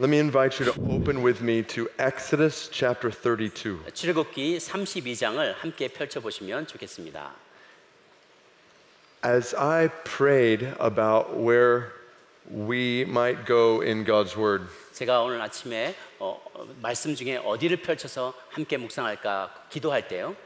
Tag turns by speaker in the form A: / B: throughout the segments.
A: Let me invite you to open with me to Exodus chapter 32.
B: 출애굽기 32장을 함께 펼쳐 보시면 좋겠습니다.
A: As I prayed about where we might go in God's word,
B: 제가 오늘 아침에 말씀 중에 어디를 펼쳐서 함께 묵상할까 기도할 때요.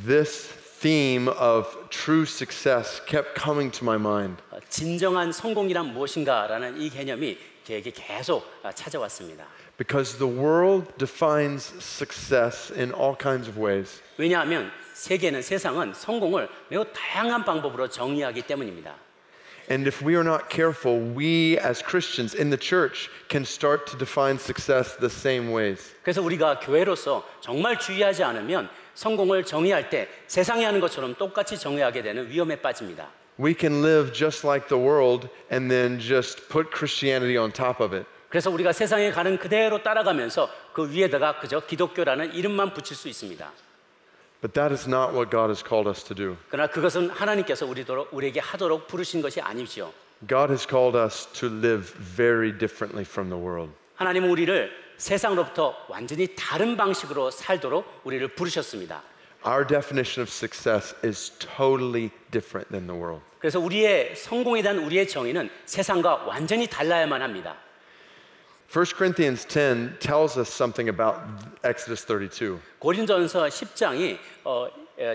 A: this theme of true success kept coming to my mind.
B: 진정한 성공이란 무엇인가라는 이 개념이 저에게 계속 찾아왔습니다.
A: Because the world defines success in all kinds of ways.
B: 왜냐하면 세상은 성공을 매우 다양한 방법으로 정의하기 때문입니다.
A: And if we are not careful, we as Christians in the church can start to define success the same ways.
B: 그래서 우리가 교회로서 정말 주의하지 않으면 성공을 정의할 때 세상이 하는 것처럼 똑같이 정의하게 되는 위험에 빠집니다.
A: We can live just like the world and then just put Christianity on top of it.
B: 그래서 우리가 세상에 가는 그대로 따라가면서 그 위에다가 그저 기독교라는 이름만 붙일 수 있습니다.
A: But that is not what God has called us to do.
B: 그러나 그것은 하나님께서 우리에게 하도록 부르신 것이 아니죠.
A: God has called us to live very differently from the world.
B: 하나님은 우리를 세상으로부터 완전히 다른 방식으로 살도록 우리를 부르셨습니다.
A: Our definition of success is totally different than the world.
B: 그래서 우리의 성공에 대한 우리의 정의는 세상과 완전히 달라야만 합니다.
A: 1 Corinthians 10 tells us something about Exodus 32.
B: 고린도전서 10장이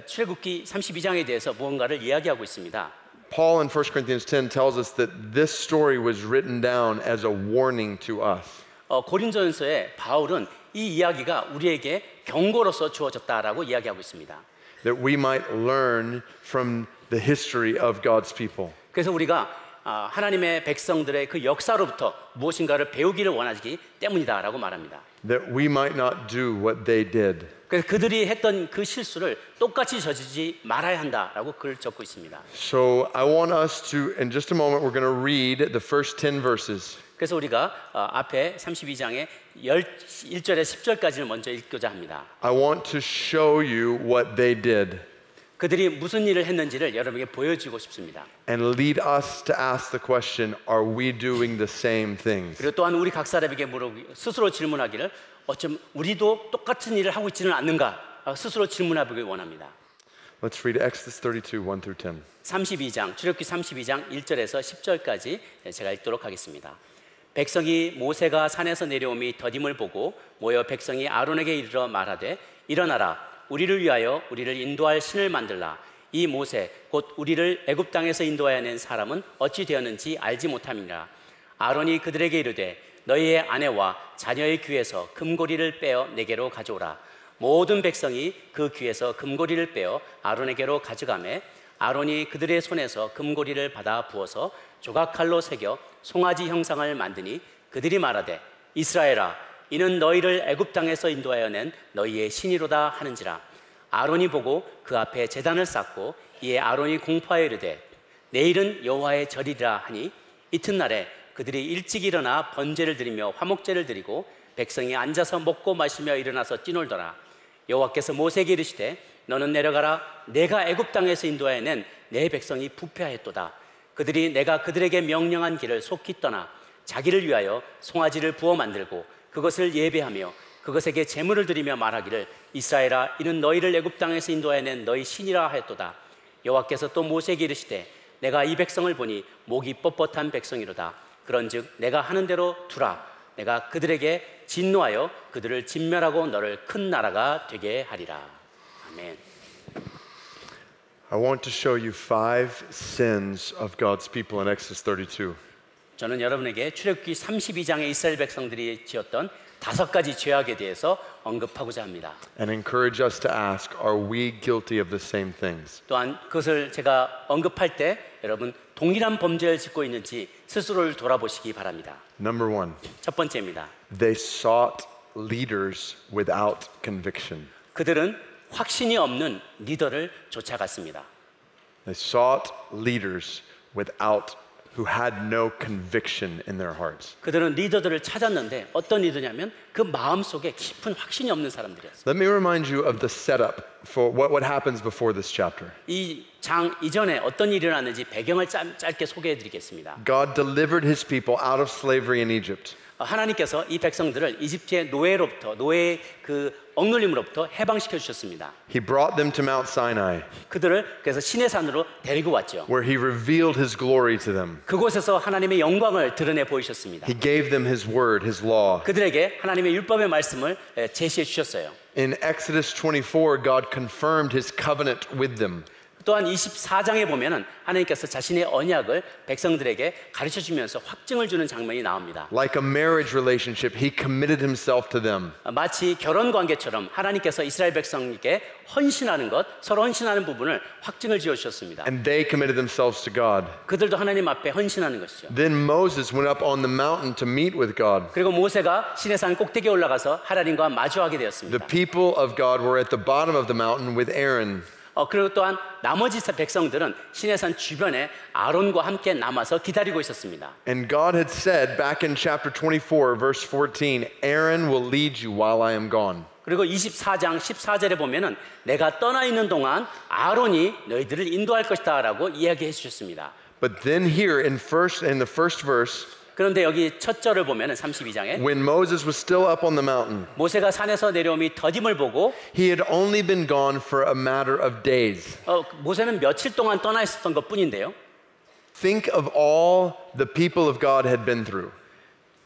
B: 출애굽기 32장에 대해서 무언가를 이야기하고 있습니다.
A: Paul in 1 Corinthians 10 tells us that this story was written down as a warning to us.
B: 고린도전서에 바울은 이 이야기가 우리에게 경고로서 주어졌다라고 이야기하고 있습니다.
A: That we might learn from the history of God's people.
B: 그래서 우리가 하나님의 백성들의 그 역사로부터 무엇인가를 배우기를 원하기 때문이다라고 말합니다.
A: That we might not do what they did.
B: 그래서 그들이 했던 그 실수를 똑같이 저지르지 말아야 한다라고 글을 적고 있습니다.
A: So I want us to, in just a moment, we're going to read the first 10 verses.
B: 그래서 우리가 앞에 32장의 1절에 10절까지를 먼저 읽고자 합니다.
A: I want to show you what they did.
B: 그들이 무슨 일을 했는지를 여러분에게 보여주고 싶습니다.
A: And lead us to ask the question, are we doing the same things?
B: 그리고 또한 우리 각 사람에게 스스로 질문하기를 어쩜 우리도 똑같은 일을 하고 있지는 않는가 스스로 질문해보길 원합니다.
A: Let's read Exodus 32, 1 through 10.
B: 32장, 출애굽기 32장 1절에서 10절까지 제가 읽도록 하겠습니다. 백성이 모세가 산에서 내려오미 더딤을 보고 모여 백성이 아론에게 이르러 말하되 일어나라 우리를 위하여 우리를 인도할 신을 만들라. 이 모세 곧 우리를 애굽 땅에서 인도하여 낸 사람은 어찌 되었는지 알지 못함이라. 아론이 그들에게 이르되 너희의 아내와 자녀의 귀에서 금고리를 빼어 내게로 가져오라. 모든 백성이 그 귀에서 금고리를 빼어 아론에게로 가져가매 아론이 그들의 손에서 금고리를 받아 부어서 조각칼로 새겨 송아지 형상을 만드니 그들이 말하되 이스라엘아 이는 너희를 애굽 땅에서 인도하여 낸 너희의 신이로다 하는지라. 아론이 보고 그 앞에 제단을 쌓고 이에 아론이 공포하여 이르되 내일은 여호와의 절이라 하니 이튿날에 그들이 일찍 일어나 번제를 드리며 화목제를 드리고 백성이 앉아서 먹고 마시며 일어나서 뛰놀더라. 여호와께서 모세에게 이르시되 너는 내려가라. 내가 애굽 땅에서 인도하여 낸 내 백성이 부패하였도다. 그들이 내가 그들에게 명령한 길을 속히 떠나 자기를 위하여 송아지를 부어 만들고 그것을 예배하며 그것에게 제물을 드리며 말하기를 이스라엘아 이는 너희를 애굽 땅에서 인도하여 낸 너희 신이라 하였도다. 여호와께서 또 모세에게 이르시되 내가 이 백성을 보니 목이 뻣뻣한 백성이로다. 그런즉 내가 하는 대로 두라. 내가 그들에게 진노하여 그들을 진멸하고 너를 큰 나라가 되게 하리라. 아멘.
A: I want to show you 5 sins of God's people in Exodus 32.
B: 저는 여러분에게 출애굽기 32장의 이스라엘 백성들이 지었던 5가지 죄악에 대해서 언급하고자 합니다.
A: And encourage us to ask, are we guilty of the same things?
B: 또한 그것을 제가 언급할 때 여러분 동일한 범죄를 짓고 있는지 스스로를 돌아보시기 바랍니다.
A: Number 1,
B: 첫 번째입니다.
A: they sought leaders without conviction.
B: 그들은 확신이 없는 리더를 쫓아갔습니다.
A: They sought leaders who had no conviction in their hearts.
B: 그들은 리더들을 찾았는데 어떤 리더냐면 그 마음속에 깊은 확신이 없는 사람들이었어요.
A: Let me remind you of the setup for what happens before this chapter.
B: 이 장 이전에 어떤 일이 일어났는지 배경을 짧게 소개해 드리겠습니다.
A: God delivered his people out of slavery in Egypt.
B: 하나님께서 이 백성들을 이집트의 노예의 그 억눌림으로부터 해방시켜 주셨습니다.
A: He brought them to Mount Sinai,
B: 그들을 그래서 신의 산으로 데리고 왔죠.
A: where he revealed his glory to them.
B: 그곳에서 하나님의 영광을 드러내 보이셨습니다.
A: He gave them his word, his law.
B: 그들에게 하나님의 율법의 말씀을 제시해 주셨어요.
A: In Exodus 24, God confirmed his covenant with them.
B: 또한 24장에 보면은 하나님께서 자신의 언약을 백성들에게 가르쳐 주면서 확증을 주는 장면이 나옵니다.
A: Like a marriage relationship, he committed himself to them.
B: 마치 결혼 관계처럼 하나님께서 이스라엘 백성에게 헌신하는 것, 서로 헌신하는 부분을 확증을 지어 주셨습니다.
A: And they committed themselves to God.
B: 그들도 하나님 앞에 헌신하는 것이죠.
A: Then Moses went up on the mountain to meet with God.
B: 그리고 모세가 시내 산 꼭대기에 올라가서 하나님과 마주하게 되었습니다.
A: The people of God were at the bottom of the mountain with Aaron.
B: 그리고 또한 나머지 백성들은 시내산 주변에 아론과 함께 남아서 기다리고 있었습니다.
A: And God had said back in chapter 24, verse 14, Aaron will lead you while I am gone.
B: 그리고 24장 14절에 보면은 내가 떠나 있는 동안 아론이 너희들을 인도할 것이다라고 이야기해 주셨습니다.
A: But then here in the first verse,
B: 그런데 여기 첫 절을 보면은 32장에
A: when Moses was still up on the mountain,
B: 모세가 산에서 내려오미 더딤을 보고
A: he had only been gone for a matter of days.
B: 모세는 며칠 동안 떠나 있었던 것뿐인데요.
A: Think of all the people of God had been through.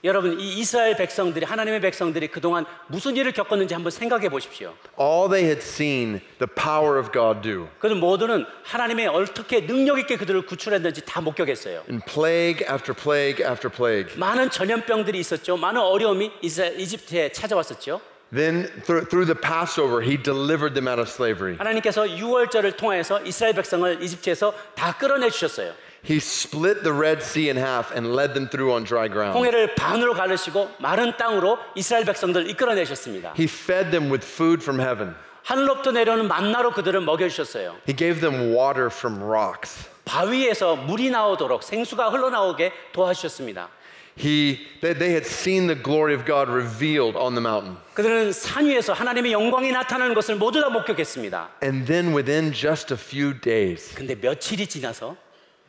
B: 여러분 이 이스라엘 백성들이 하나님의 백성들이 그동안 무슨 일을 겪었는지 한번 생각해 보십시오.
A: All they had seen the power of God do.
B: 그들 모두는 하나님의 어떻게 능력 있게 그들을 구출했는지 다 목격했어요.
A: And plague after plague after plague.
B: 많은 전염병들이 있었죠. 많은 어려움이 이집트에 찾아왔었죠.
A: Then through the Passover, he delivered them out of slavery.
B: 하나님께서 유월절을 통해서 이스라엘 백성을 이집트에서 다 끌어내 주셨어요.
A: He split the Red Sea in half and led them through on dry ground.
B: 홍해를 반으로 가르시고 마른 땅으로 이스라엘 백성들을 이끌어내셨습니다.
A: He fed them with food from heaven.
B: 하늘로부터 내려오는 만나로 그들을 먹여주셨어요.
A: He gave them water from rocks.
B: 바위에서 물이 나오도록 생수가 흘러나오게 도와주셨습니다.
A: They had seen the glory of God revealed on the mountain.
B: 그들은 산 위에서 하나님의 영광이 나타나는 것을 모두 다 목격했습니다.
A: And then within just a few days,
B: 근데 며칠이 지나서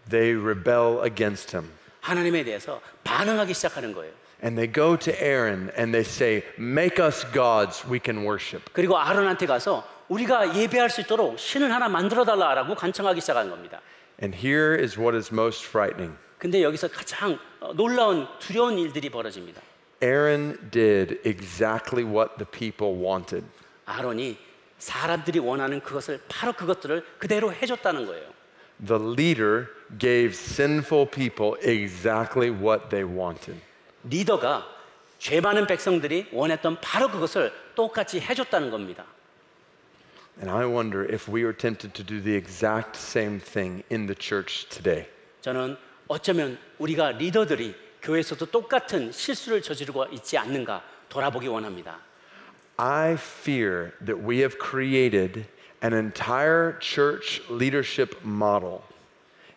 A: they rebel against him.
B: 하나님에 대해서 반응하기 시작하는 거예요.
A: And they go to Aaron and they say, make us gods we can worship.
B: 그리고 아론한테 가서 우리가 예배할 수 있도록 신을 하나 만들어 달라라고 간청하기 시작하는 겁니다.
A: And here is what is most frightening.
B: 근데 여기서 가장 놀라운 두려운 일들이 벌어집니다.
A: Aaron did exactly what the people wanted.
B: 아론이 사람들이 원하는 그것을 바로 그것들을 그대로 해줬다는 거예요.
A: The leader gave sinful people exactly what they wanted.
B: 리더가 죄 많은 백성들이 원했던 바로 그것을 똑같이 해줬다는 겁니다.
A: And I wonder if we are tempted to do the exact same thing in the church today.
B: 저는 어쩌면 우리가 리더들이 교회에서도 똑같은 실수를 저지르고 있지 않는가 돌아보기 원합니다.
A: I fear that we have created an entire church leadership model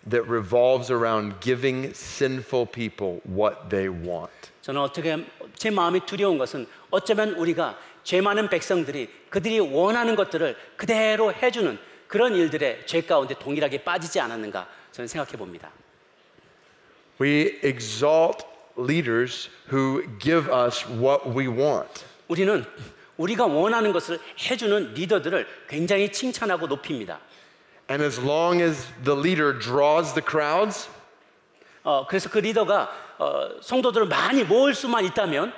A: that revolves around giving sinful people what they want.
B: 저는 어떻게 제 마음이 두려운 것은 어쩌면 우리가 죄 많은 백성들이 그들이 원하는 것들을 그대로 해주는 그런 일들에 죄 가운데 동일하게 빠지지 않았는가 저는 생각해 봅니다.
A: We exalt leaders who give us what we want.
B: 우리는 우리가 원하는 것을 해주는 리더들을 굉장히 칭찬하고 높입니다.
A: And as long as the leader draws the crowds,
B: 그래서 그 리더가 성도들을 많이 모을 수만 있다면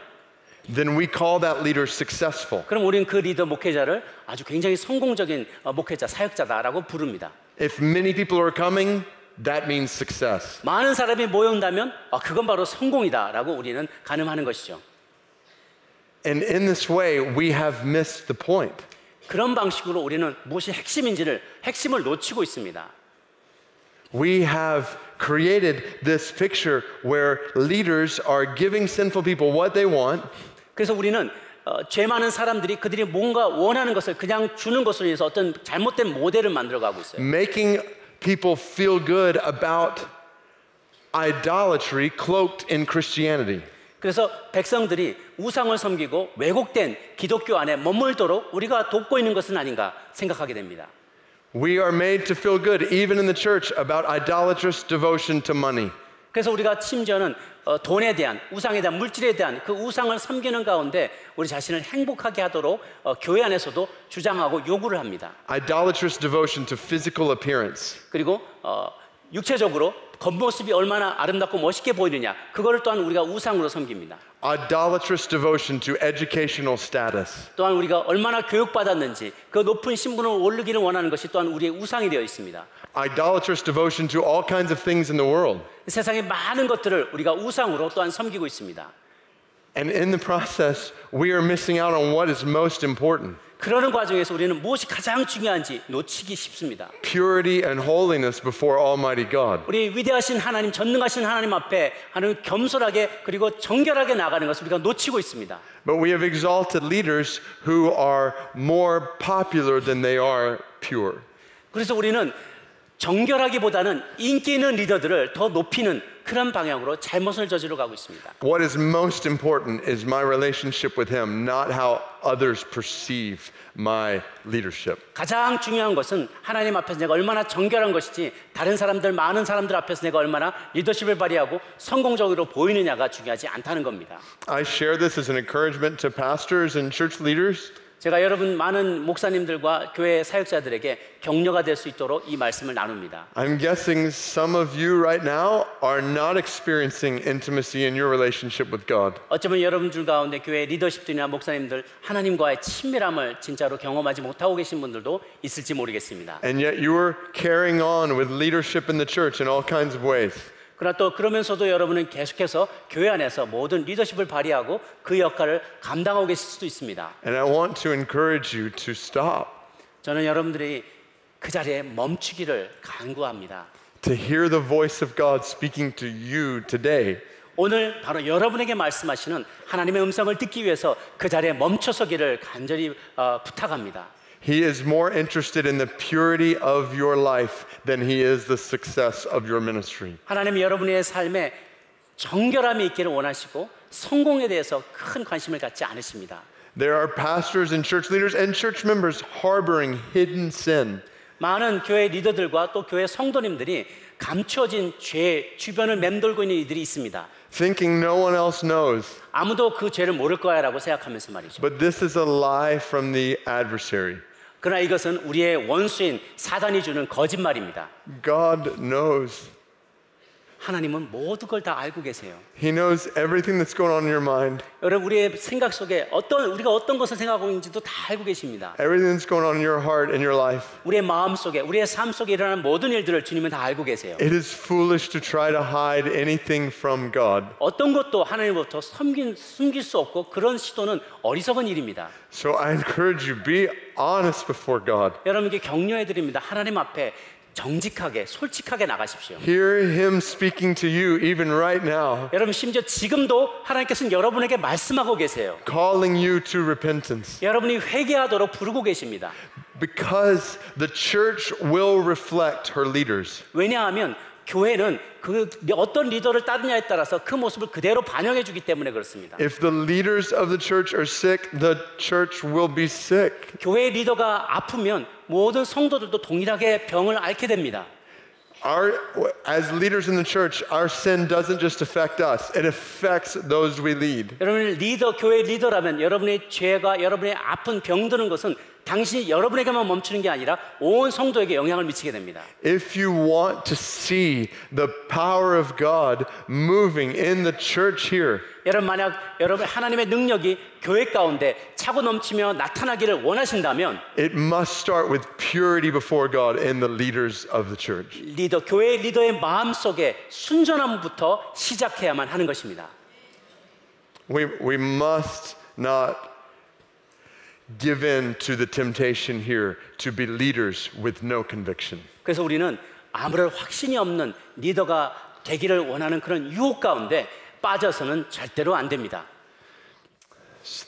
A: then we call that leader successful.
B: 그럼 우리는 그 리더 목회자를 아주 굉장히 성공적인 목회자, 사역자다라고 부릅니다.
A: If many people are coming, that means success.
B: 많은 사람이 모여온다면 그건 바로 성공이다라고 우리는 가늠하는 것이죠.
A: And in this way, we have missed the point.
B: 그런 방식으로 우리는 무엇이 핵심을 놓치고 있습니다.
A: We have created this picture where leaders are giving sinful people what they want.
B: 그래서 우리는 죄 많은 사람들이 그들이 뭔가 원하는 것을 그냥 주는 것으로 인해서 어떤 잘못된 모델을 만들어가고 있어요.
A: Making people feel good about idolatry cloaked in Christianity.
B: 그래서 백성들이 우상을 섬기고 왜곡된 기독교 안에 머물도록 우리가 돕고 있는 것은 아닌가 생각하게 됩니다.
A: We are made to feel good, even in the church, about idolatrous devotion to money.
B: 그래서 우리가 심지어는 돈에 대한, 우상에 대한, 물질에 대한 그 우상을 섬기는 가운데 우리 자신을 행복하게 하도록 교회 안에서도 주장하고 요구를 합니다.
A: Idolatrous devotion to physical appearance.
B: 그리고 육체적으로 겉모습이 얼마나 아름답고 멋있게 보이느냐, 그거를 또한 우리가 우상으로 섬깁니다.
A: Idolatrous devotion to educational status.
B: 또한 우리가 얼마나 교육받았는지 그 높은 신분을 오르기를 원하는 것이 또한 우리의 우상이 되어 있습니다.
A: Idolatrous devotion to all kinds of things in the world.
B: 세상의 많은 것들을 우리가 우상으로 또한 섬기고 있습니다.
A: And in the process, we are missing out on what is most important.
B: 그러는 과정에서 우리는 무엇이 가장 중요한지 놓치기 쉽습니다.
A: Purity and holiness before Almighty God.
B: 우리 위대하신 하나님, 전능하신 하나님 앞에 하는 겸손하게 그리고 정결하게 나가는 것을 우리가 놓치고 있습니다.
A: But we have exalted leaders who are more popular than they are pure.
B: 그래서 우리는 정결하기보다는 인기 있는 리더들을 더 높이는 그런 방향으로 잘못을 저지러 가고 있습니다.
A: What is most important is my relationship with Him, not how others perceive my leadership.
B: 가장 중요한 것은 하나님 앞에서 내가 얼마나 정결한 것이지 다른 사람들, 많은 사람들 앞에서 내가 얼마나 리더십을 발휘하고 성공적으로 보이느냐가 중요하지 않다는 겁니다.
A: I share this as an encouragement to pastors and church leaders.
B: 제가 여러분 많은 목사님들과 교회 사역자들에게 격려가 될 수 있도록 이 말씀을 나눕니다.
A: I'm guessing some of you right now are not experiencing intimacy in your relationship with God.
B: 어쩌면 여러분들 가운데 교회 리더십들이나 목사님들 하나님과의 친밀함을 진짜로 경험하지 못하고 계신 분들도 있을지 모르겠습니다.
A: And yet you are carrying on with leadership in the church in all kinds of ways.
B: 그러나 또 그러면서도 여러분은 계속해서 교회 안에서 모든 리더십을 발휘하고 그 역할을 감당하고 계실 수도 있습니다.
A: And I want to encourage you to stop.
B: 저는 여러분들이 그 자리에 멈추기를 간구합니다.
A: To hear the voice of God speaking to you today.
B: 오늘 바로 여러분에게 말씀하시는 하나님의 음성을 듣기 위해서 그 자리에 멈춰서기를 간절히 부탁합니다.
A: He is more interested in the purity of your life than he is the success of your ministry.
B: 하나님이 여러분의 삶에 정결함이 있기를 원하시고 성공에 대해서 큰 관심을 갖지 않으십니다.
A: There are pastors and church leaders and church members harboring hidden sin.
B: 많은 교회 리더들과 또 교회 성도님들이 감춰진 죄 주변을 맴돌고 있는 이들이 있습니다.
A: Thinking no one else knows.
B: 아무도 그 죄를 모를 거야라고 생각하면서 말이죠.
A: But this is a lie from the adversary.
B: 그러나 이것은 우리의 원수인 사단이 주는 거짓말입니다.
A: God knows.
B: 하나님은 모든 걸 다 알고 계세요.
A: He knows everything that's going on in your mind.
B: 여러분 우리의 생각 속에 우리가 어떤 것을 생각하고 있는지도 다 알고 계십니다.
A: Everything that's going on in your heart and your life.
B: 우리의 마음 속에, 우리의 삶 속에 일어나는 모든 일들을 주님은 다 알고 계세요.
A: It is foolish to try to hide anything from God.
B: 어떤 것도 하나님으로부터 숨길 수 없고 그런 시도는 어리석은 일입니다.
A: So I encourage you, be honest before God.
B: 여러분께 격려해 드립니다. 하나님 앞에 정직하게, 솔직하게 나가십시오.
A: Hear Him speaking to you even right now.
B: 여러분 심지어 지금도 하나님께서는 여러분에게 말씀하고 계세요.
A: Calling you to repentance.
B: 여러분이 회개하도록 부르고 계십니다.
A: Because the church will reflect her leaders.
B: 왜냐하면 교회는 그 어떤 리더를 따르냐에 따라서 그 모습을 그대로 반영해 주기 때문에 그렇습니다.
A: If the leaders of the church are sick, the church will be sick.
B: 교회 리더가 아프면 모든 성도들도 동일하게 병을 앓게 됩니다.
A: As leaders in the church, our sin doesn't just affect us, it affects those we lead.
B: 여러분이 교회 리더라면 여러분의 죄가 여러분의 아픈 병드는 것은 당신이 여러분에게만 멈추는 게 아니라 온 성도에게 영향을 미치게 됩니다.
A: If you want to see the power of God moving in the church here,
B: 여러분 만약 여러분 하나님의 능력이 교회 가운데 차고 넘치며 나타나기를 원하신다면
A: it must start with purity before God in the leaders of the church.
B: 교회 리더의 마음속에 순전함부터 시작해야만 하는 것입니다.
A: We must not give in to the temptation here to be leaders with no conviction.
B: 그래서 우리는 아무런 확신이 없는 리더가 되기를 원하는 그런 유혹 가운데 빠져서는 절대로 안 됩니다.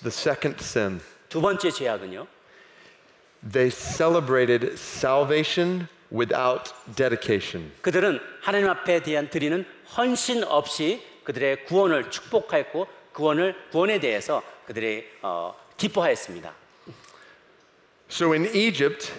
A: The second sin.
B: 두 번째 죄악은요.
A: They celebrated salvation without dedication.
B: 그들은 하나님 앞에 대한 드리는 헌신 없이 그들의 구원을 축복하였고 구원에 대해서 그들이 기뻐하였습니다.
A: So in Egypt,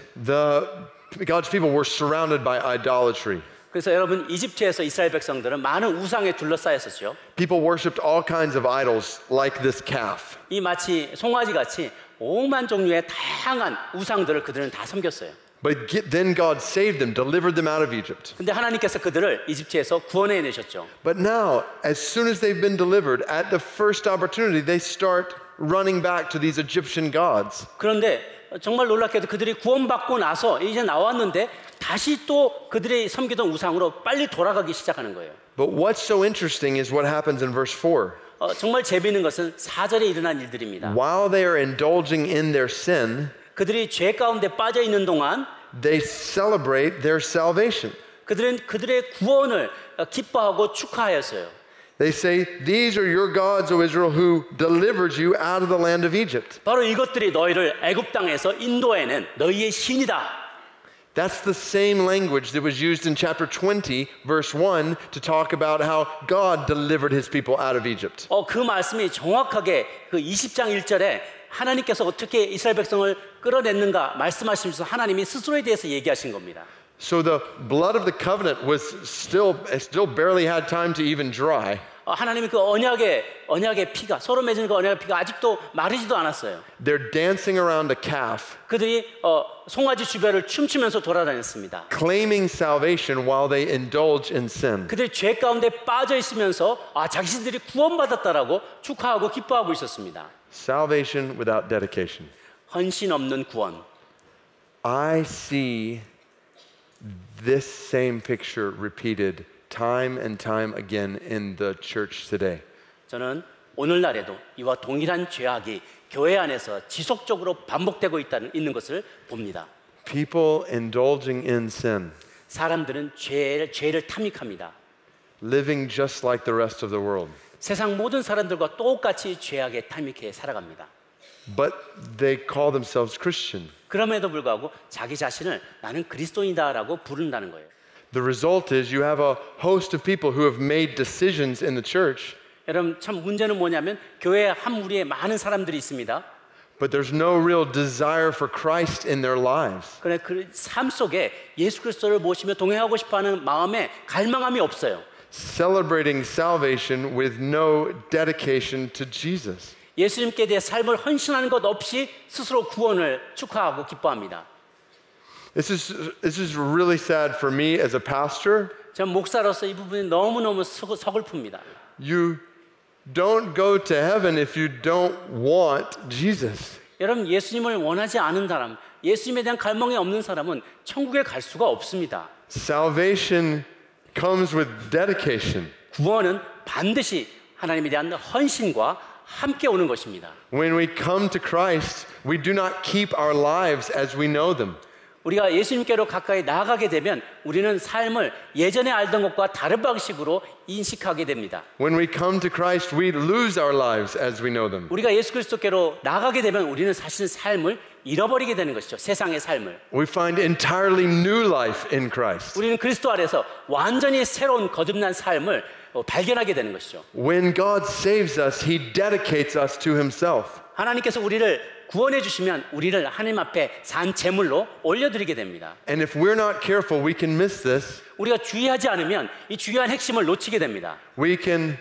A: God's people were surrounded by idolatry.
B: 그래서 여러분 이집트에서 이스라엘 백성들은 많은 우상에 둘러싸였었죠.
A: People worshipped all kinds of idols like this calf.
B: 이 마치 송아지 같이 오만 종류의 다양한 우상들을 그들은 다 섬겼어요.
A: But then God saved them, delivered them out of Egypt.
B: 근데 하나님께서 그들을 이집트에서 구원해 내셨죠.
A: But now, as soon as they've been delivered, at the first opportunity, they start running back to these Egyptian gods.
B: 그런데 정말 놀랍게도 그들이 구원받고 나서 이제 나왔는데 다시 또 그들이 섬기던 우상으로 빨리 돌아가기 시작하는 거예요.
A: But what's so interesting is what happens in verse 4.
B: 정말 재미있는 것은 4절에 일어난 일들입니다.
A: While they are indulging in their sin,
B: 그들이 죄 가운데 빠져 있는 동안
A: they celebrate their salvation.
B: 그들은 그들의 구원을 기뻐하고 축하하였어요.
A: They say, "These are your gods, O Israel, who delivered you out of the land of Egypt."
B: 바로 이것들이 너희를 애굽 땅에서 인도해낸 너희의 신이다.
A: That's the same language that was used in chapter 20, verse 1, to talk about how God delivered his people out of Egypt.
B: 그 말씀이 정확하게 그 20장 1절에 하나님께서 어떻게 이스라엘 백성을 끌어냈는가 말씀하시면서 하나님이 스스로에 대해서 얘기하신 겁니다.
A: So the blood of the covenant was still barely had time to even dry.
B: 하나님이 그 언약의 피가 서로 맺은 그 언약의 피가 아직도 마르지도 않았어요.
A: They're dancing around a calf,
B: 그들이 송아지 주변을 춤추면서 돌아다녔습니다.
A: claiming salvation while they indulge in sin.
B: 그들이 죄 가운데 빠져 있으면서 자신들이 구원받았다라고 축하하고 기뻐하고 있었습니다.
A: Salvation without dedication.
B: 헌신 없는 구원.
A: I see this same picture repeated time and time again in the church today.
B: 저는 오늘날에도 이와 동일한 죄악이 교회 안에서 지속적으로 반복되고 있는 것을 봅니다.
A: People indulging in sin,
B: 사람들은 죄를 탐닉합니다.
A: living just like the rest of the world.
B: 세상 모든 사람들과 똑같이 죄악에 탐닉해 살아갑니다.
A: But they call themselves Christian.
B: 그럼에도 불구하고 자기 자신을 나는 그리스도인이다라고 부른다는 거예요.
A: The result is you have a host of people who have made decisions in the church,
B: 여러분 참 문제는 뭐냐면 교회에 한 무리에 많은 사람들이 있습니다.
A: but there's no real desire for Christ in their lives.
B: 그래 그 삶 속에 예수 그리스도를 모시며 동행하고 싶어하는 마음에 갈망함이 없어요.
A: Celebrating salvation with no dedication to Jesus.
B: 예수님께 대해 삶을 헌신하는 것 없이 스스로 구원을 축하하고 기뻐합니다.
A: This is really sad for me as a pastor.
B: 전 목사로서 이 부분이 너무너무 서글픕니다.
A: You don't go to heaven if you don't want Jesus.
B: 여러분 예수님을 원하지 않은 사람, 예수님에 대한 갈망이 없는 사람은 천국에 갈 수가 없습니다.
A: Salvation comes with dedication.
B: 구원은 반드시 하나님에 대한 헌신과 함께 오는 것입니다.
A: When we come to Christ, we do not keep our lives as we know them.
B: 우리가 예수님께로 가까이 나아가게 되면 우리는 삶을 예전에 알던 것과 다른 방식으로 인식하게 됩니다.
A: When we come to Christ, we lose our lives as we know them.
B: 우리가 예수 그리스도께로 나아가게 되면 우리는 사실 삶을 잃어버리게 되는 것이죠. 세상의 삶을.
A: We find entirely new life in Christ.
B: 우리는 그리스도 안에서 완전히 새로운 거듭난 삶을 발견하게 되는 것이죠.
A: When God saves us, He dedicates us to Himself.
B: 하나님께서 우리를 구원해 주시면 우리를 하나님 앞에 산 제물로 올려드리게 됩니다.
A: And if we're not careful, we can miss this.
B: 우리가 주의하지 않으면 이 중요한 핵심을 놓치게 됩니다.
A: We can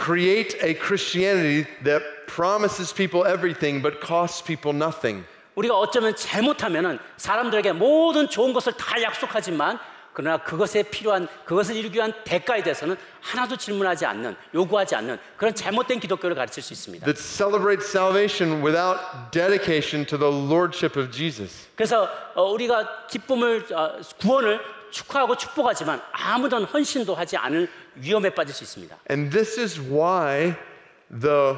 A: create a Christianity that promises people everything but costs people nothing.
B: 우리가 어쩌면 잘못하면은 사람들에게 모든 좋은 것을 다 약속하지만 그러나 그것에 필요한 그것을 이루기 위한 대가에 대해서는 하나도 질문하지 않는 요구하지 않는 그런 잘못된 기독교를 가르칠 수 있습니다.
A: That celebrates salvation without dedication to the lordship of Jesus.
B: 그래서 우리가 기쁨을 구원을 축하하고 축복하지만 아무런 헌신도 하지 않을 위험에 빠질 수 있습니다.
A: And this is why the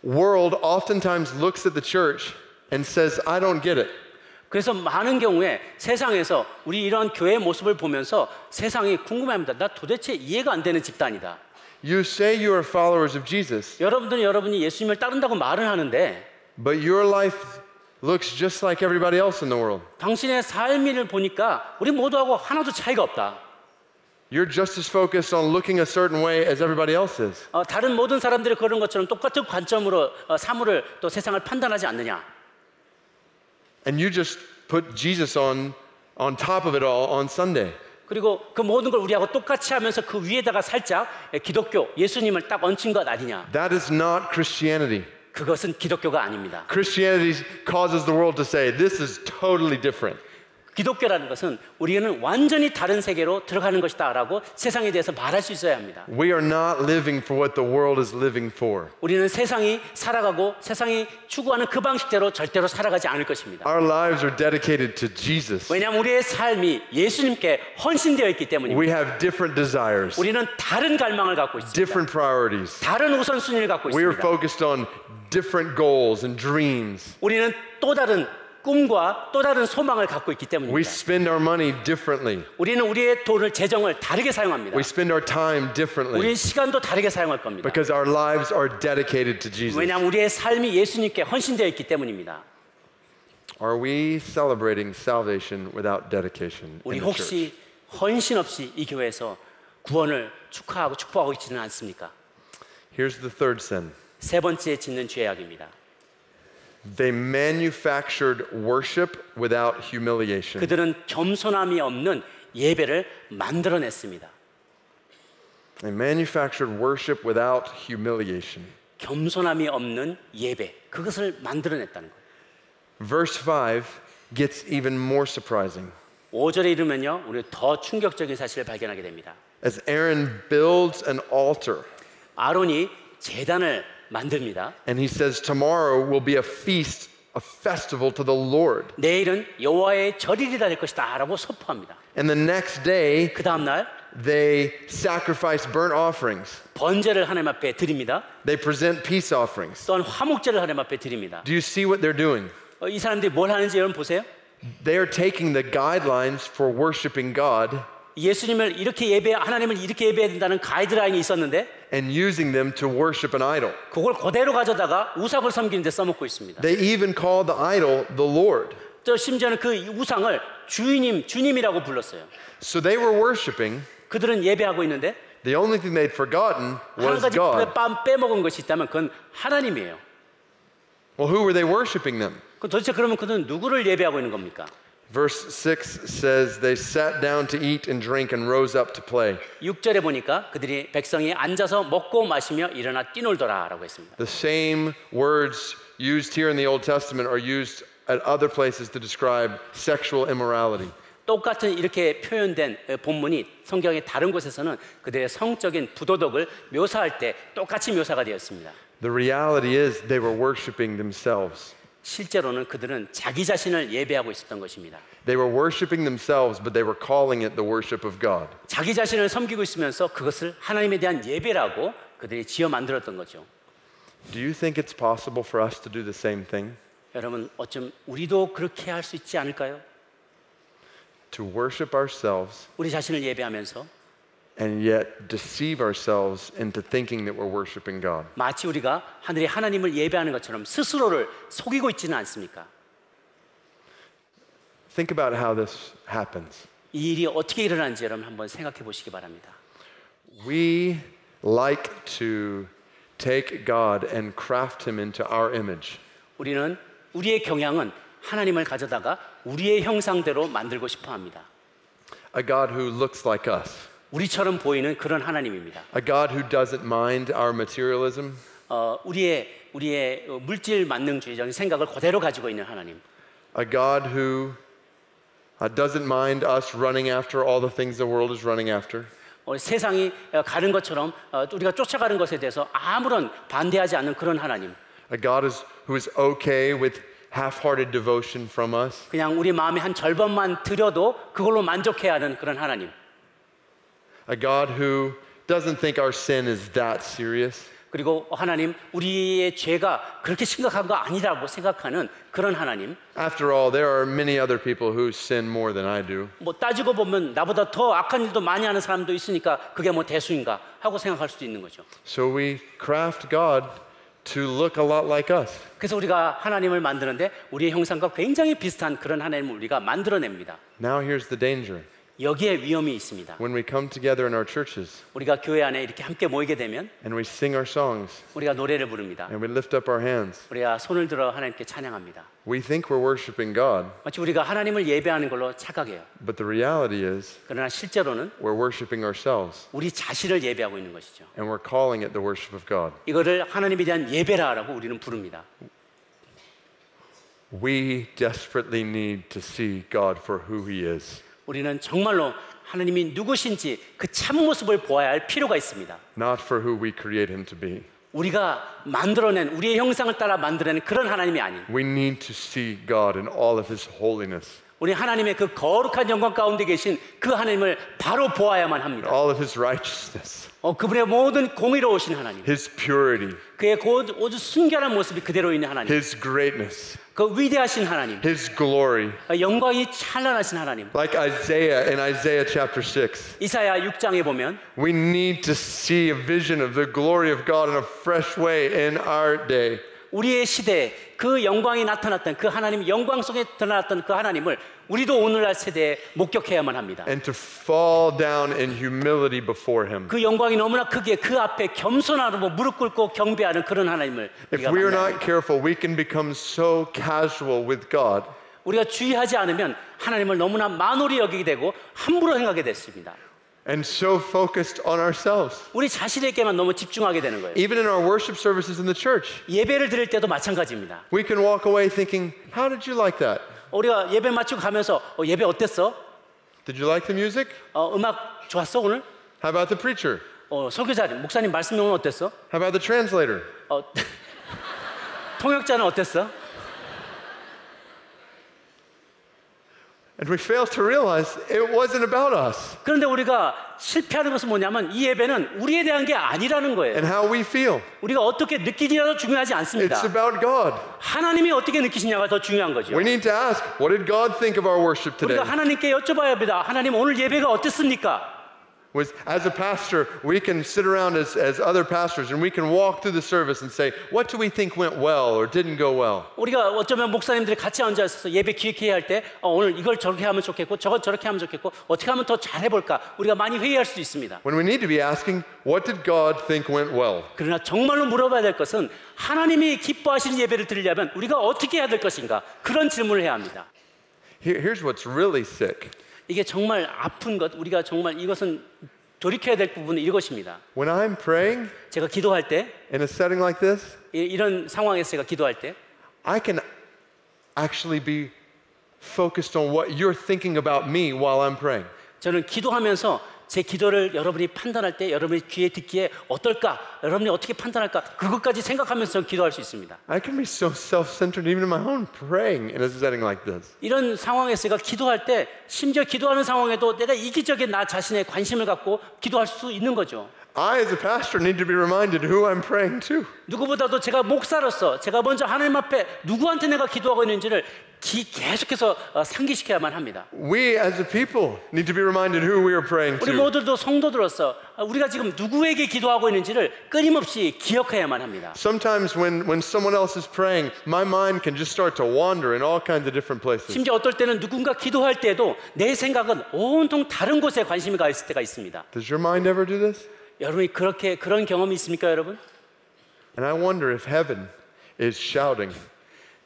A: world oftentimes looks at the church and says, I don't get it.
B: 그래서 많은 경우에 세상에서 우리 이런 교회의 모습을 보면서 세상이 궁금해합니다. 나 도대체 이해가 안 되는 집단이다.
A: You say you are followers of Jesus,
B: 여러분이 예수님을 따른다고 말은 하는데
A: but your life looks just like everybody else in the world.
B: 당신의 삶을 보니까 우리 모두하고 하나도 차이가 없다.
A: You're just as focused on looking a certain way as everybody else is.
B: 다른 모든 사람들이 그런 것처럼 똑같은 관점으로 사물을 또 세상을 판단하지 않느냐.
A: And you just put Jesus on top of it all on Sunday.
B: 그리고 그 모든 걸 우리하고 똑같이 하면서 그 위에다가 살짝 기독교, 예수님을 딱 얹힌 것 아니냐.
A: That is not Christianity.
B: 그것은 기독교가 아닙니다.
A: Christianity causes the world to say, this is totally different.
B: 기독교라는 것은 우리는 완전히 다른 세계로 들어가는 것이다라고 세상에 대해서 말할 수 있어야 합니다.
A: We are not living for what the world is living for.
B: 우리는 세상이 살아가고 세상이 추구하는 그 방식대로 절대로 살아가지 않을 것입니다.
A: Our lives are dedicated to Jesus.
B: 왜냐하면 우리의 삶이 예수님께 헌신되어 있기 때문입니다.
A: We have different desires,
B: 우리는 다른 갈망을 갖고 있습니다.
A: different priorities.
B: 다른 우선순위를 갖고
A: We are
B: 있습니다.
A: focused on different goals and dreams.
B: 우리는 또 다른 꿈과 또 다른 소망을 갖고 있기
A: We
B: 때문입니다.
A: spend our money differently.
B: 우리는 우리의 돈을 재정을 다르게 사용합니다.
A: We spend our time differently
B: 우리의 시간도 다르게 사용할 겁니다.
A: because our lives are dedicated to Jesus.
B: 왜냐하면 우리의 삶이 예수님께 헌신되어 있기 때문입니다.
A: Are we celebrating salvation without dedication
B: 우리
A: in the church?
B: 혹시 헌신 없이 이 교회에서 구원을 축하하고 축복하고 있지는 않습니까?
A: Here's the third sin.
B: 세 번째 짓는 죄악입니다.
A: They manufactured worship without humiliation.
B: 그들은 겸손함이 없는 예배를 만들어냈습니다.
A: They manufactured worship without humiliation.
B: 겸손함이 없는 예배, 그것을 만들어냈다는 거예요.
A: Verse 5 gets even more surprising.
B: 5절에 이르면요, 우리 더 충격적인 사실을 발견하게 됩니다.
A: As Aaron builds an altar,
B: 아론이 제단을 만듭니다.
A: and he says, tomorrow will be a feast, a festival to the Lord.
B: 내일은 여호와의 절일이다 될 것이다라고 선포합니다.
A: And the next day,
B: 그 다음 날
A: they sacrifice burnt offerings.
B: 번제를 하나님 앞에 드립니다.
A: They present peace offerings.
B: 또한 화목제를 하나님 앞에 드립니다.
A: Do you see what they're doing?
B: 이 사람들이 뭘 하는지 여러분 보세요.
A: They are taking the guidelines for worshiping God
B: 예수님을 이렇게 하나님을 이렇게 예배해야 된다는 가이드라인이 있었는데
A: and using them to worship an idol.
B: 그걸 그대로 가져다가 우상을 섬기는 데 써먹고 있습니다.
A: They even call the idol the Lord.
B: 또 심지어는 그 우상을 주님이라고 불렀어요.
A: So they were worshiping.
B: 그들은 예배하고 있는데
A: The only thing they'd forgotten
B: 한
A: was
B: 가지
A: God.
B: 빼먹은 것이 있다면 그건 하나님이에요.
A: Well, who were they worshiping them?
B: 도대체 그러면 그들은 누구를 예배하고 있는 겁니까?
A: Verse 6 says they sat down to eat and drink and rose up to play.
B: 6절에 보니까 그들이 백성이 앉아서 먹고 마시며 일어나 뛰놀더라라고 했습니다.
A: The same words used here in the Old Testament are used at other places to describe sexual immorality.
B: 똑같은 이렇게 표현된 본문이 성경의 다른 곳에서는 그들의 성적인 부도덕을 묘사할 때 똑같이 묘사가 되었습니다.
A: The reality is they were worshiping themselves.
B: 실제로는 그들은 자기 자신을 예배하고 있었던 것입니다.
A: They were worshiping themselves, but they were calling it the worship of God.
B: 자기 자신을 섬기고 있으면서 그것을 하나님에 대한 예배라고 그들이 지어 만들었던 거죠.
A: Do you think it's possible for us to do the same thing?
B: 여러분, 어쩜 우리도 그렇게 할 수 있지 않을까요?
A: To worship ourselves
B: 우리 자신을 예배하면서
A: and yet deceive ourselves into thinking that we're worshiping God.
B: 마치 우리가 하나님을 예배하는 것처럼 스스로를 속이고 있지는 않습니까?
A: Think about how this happens.
B: 이 일이 어떻게 일어나는지 여러분 한번 생각해 보시기 바랍니다.
A: We like to take God and craft him into our image.
B: 우리는 우리의 경향은 하나님을 가져다가 우리의 형상대로 만들고 싶어 합니다.
A: A God who looks like us.
B: 우리처럼 보이는 그런 하나님입니다.
A: A God who doesn't mind our materialism.
B: 우리의 물질 만능주의적인 생각을 그대로 가지고 있는 하나님.
A: A God who doesn't mind us running after all the things the world is running after.
B: 세상이 가는 것처럼 우리가 쫓아가는 것에 대해서 아무런 반대하지 않는 그런 하나님.
A: A God who is okay with half-hearted devotion from us.
B: 그냥 우리 마음의 한 절반만 드려도 그걸로 만족해야 하는 그런 하나님.
A: A God who doesn't think our sin is that serious.
B: 그리고 하나님, 우리의 죄가 그렇게 심각한 거 아니라고 생각하는 그런 하나님.
A: After all, there are many other people who sin more than I do.
B: 뭐 따지고 보면 나보다 더 악한 일도 많이 하는 사람도 있으니까 그게 뭐 대수인가 하고 생각할 수도 있는 거죠.
A: So we craft God to look a lot like us.
B: 그래서 우리가 하나님을 만드는데 우리의 형상과 굉장히 비슷한 그런 하나님을 우리가 만들어냅니다.
A: Now here's the danger.
B: 여기에 위험이 있습니다.
A: When we come together in our churches
B: 우리가 교회 안에 이렇게 함께 모이게 되면
A: and we sing our songs
B: 우리가 노래를 부릅니다.
A: and we lift up our hands,
B: 우리가 손을 들어 하나님께 찬양합니다.
A: we think we're worshiping God,
B: 마치 우리가 하나님을 예배하는 걸로 착각해요.
A: but the reality is
B: 그러나 실제로는
A: we're worshiping ourselves
B: 우리 자신을 예배하고 있는 것이죠.
A: and we're calling it the worship of God.
B: 이거를 하나님에 대한 예배라고 우리는 부릅니다.
A: We desperately need to see God for who He is,
B: 우리는 정말로 하나님이 누구신지 그 참모습을 보아야 할 필요가 있습니다.
A: not for who we create Him to be.
B: 우리가 만들어낸 우리의 형상을 따라 만들어낸 그런 하나님이 아닌
A: We need to see God in all of His holiness,
B: 우리 하나님의 그 거룩한 영광 가운데 계신 그 하나님을 바로 보아야만 합니다.
A: all of His righteousness,
B: 그분의 모든 공의로우신 하나님,
A: His purity,
B: 그의 아주 순결한 모습이 그대로 있는 하나님,
A: His greatness,
B: 그 위대하신 하나님,
A: His glory.
B: 영광이 찬란하신 하나님.
A: Like Isaiah in Isaiah chapter 6,
B: 이사야 6장에 보면
A: we need to see a vision of the glory of God in a fresh way in our day.
B: 우리의 시대에 그 영광이 나타났던 그 하나님, 영광 속에 드러났던 그 하나님을 우리도 오늘날 세대에 목격해야만 합니다.
A: And to fall down in humility before Him.
B: 그 영광이 너무나 크기에 그 앞에 겸손하고 무릎 꿇고 경배하는 그런 하나님을
A: If
B: 우리가
A: we are
B: 만나야
A: not
B: 합니다.
A: careful, we can become so casual with God
B: 우리가 주의하지 않으면 하나님을 너무나 만홀히 여기게 되고 함부로 생각하게 됐습니다.
A: and so focused on ourselves.
B: 우리 자신에게만 너무 집중하게 되는 거예요.
A: Even in our worship services in the church,
B: 예배를 드릴 때도 마찬가지입니다.
A: we can walk away thinking, how did you like that?
B: 우리가 예배 마치고 가면서 예배 어땠어?
A: Did you like the music?
B: 음악 좋았어 오늘?
A: How about the preacher?
B: 설교자님, 목사님 말씀 오늘 어땠어?
A: How about the translator?
B: 통역자는 어땠어?
A: And we fail to realize it wasn't about us
B: 그런데 우리가 실패하는 것은 뭐냐면 이 예배는 우리에 대한 게 아니라는 거예요.
A: and how we feel.
B: 우리가 어떻게 느끼느냐도 중요하지 않습니다.
A: It's about God.
B: 하나님이 어떻게 느끼시냐가 더 중요한 거죠.
A: We need to ask, what did God think of our worship today?
B: 우리가 하나님께 여쭤봐야 합니다. 하나님 오늘 예배가 어땠습니까?
A: As a pastor, we can sit around as other pastors and we can walk through the service and say, what do we think went well or didn't go well?
B: 우리가 어쩌면 목사님들이 같이 앉아 있어서 예배 기획회의 할 때 오늘 이걸 저렇게 하면 좋겠고 저걸 저렇게 하면 좋겠고 어떻게 하면 더 잘해볼까 우리가 많이 회의할 수도 있습니다.
A: When we need to be asking, what did God think went well?
B: 그러나 정말로 물어봐야 될 것은 하나님이 기뻐하시는 예배를 드리려면 우리가 어떻게 해야 될 것인가 그런 질문을 해야 합니다.
A: Here's what's really sick.
B: 이게 정말 아픈 것 우리가 정말 이것은 돌이켜야 될 부분은 이것입니다.
A: When I'm praying
B: 제가 기도할 때
A: in a setting like this,
B: 이런 상황에서 제가 기도할 때
A: I can actually be focused on what you're thinking about me while I'm praying.
B: 저는 기도하면서 제 기도를 여러분이 판단할 때 여러분이 귀에 듣기에 어떨까? 여러분이 어떻게 판단할까? 그것까지 생각하면서 저는 기도할 수 있습니다.
A: I can be so self-centered even in my own praying in a setting like this.
B: 이런 상황에서 제가 기도할 때 심지어 기도하는 상황에도 내가 이기적인 나 자신에 관심을 갖고 기도할 수 있는 거죠.
A: I as a pastor need to be reminded who I'm praying to.
B: 누구보다도 제가 목사로서 제가 먼저 하나님 앞에 누구한테 내가 기도하고 있는지를 계속해서 상기시켜야만 합니다.
A: We as a people need to be reminded who we are praying
B: 우리
A: to.
B: 모두도 성도들로서 우리가 지금 누구에게 기도하고 있는지를 끊임없이 기억해야만 합니다.
A: Sometimes when someone else is praying, my mind can just start to wander in all kinds of different places.
B: 심지어 어떨 때는 누군가 기도할 때도 내 생각은 온통 다른 곳에 관심이 가 있을 때가 있습니다.
A: Does your mind ever do this?
B: 여러분이 그런 경험이 있습니까, 여러분?
A: And I wonder if heaven is shouting.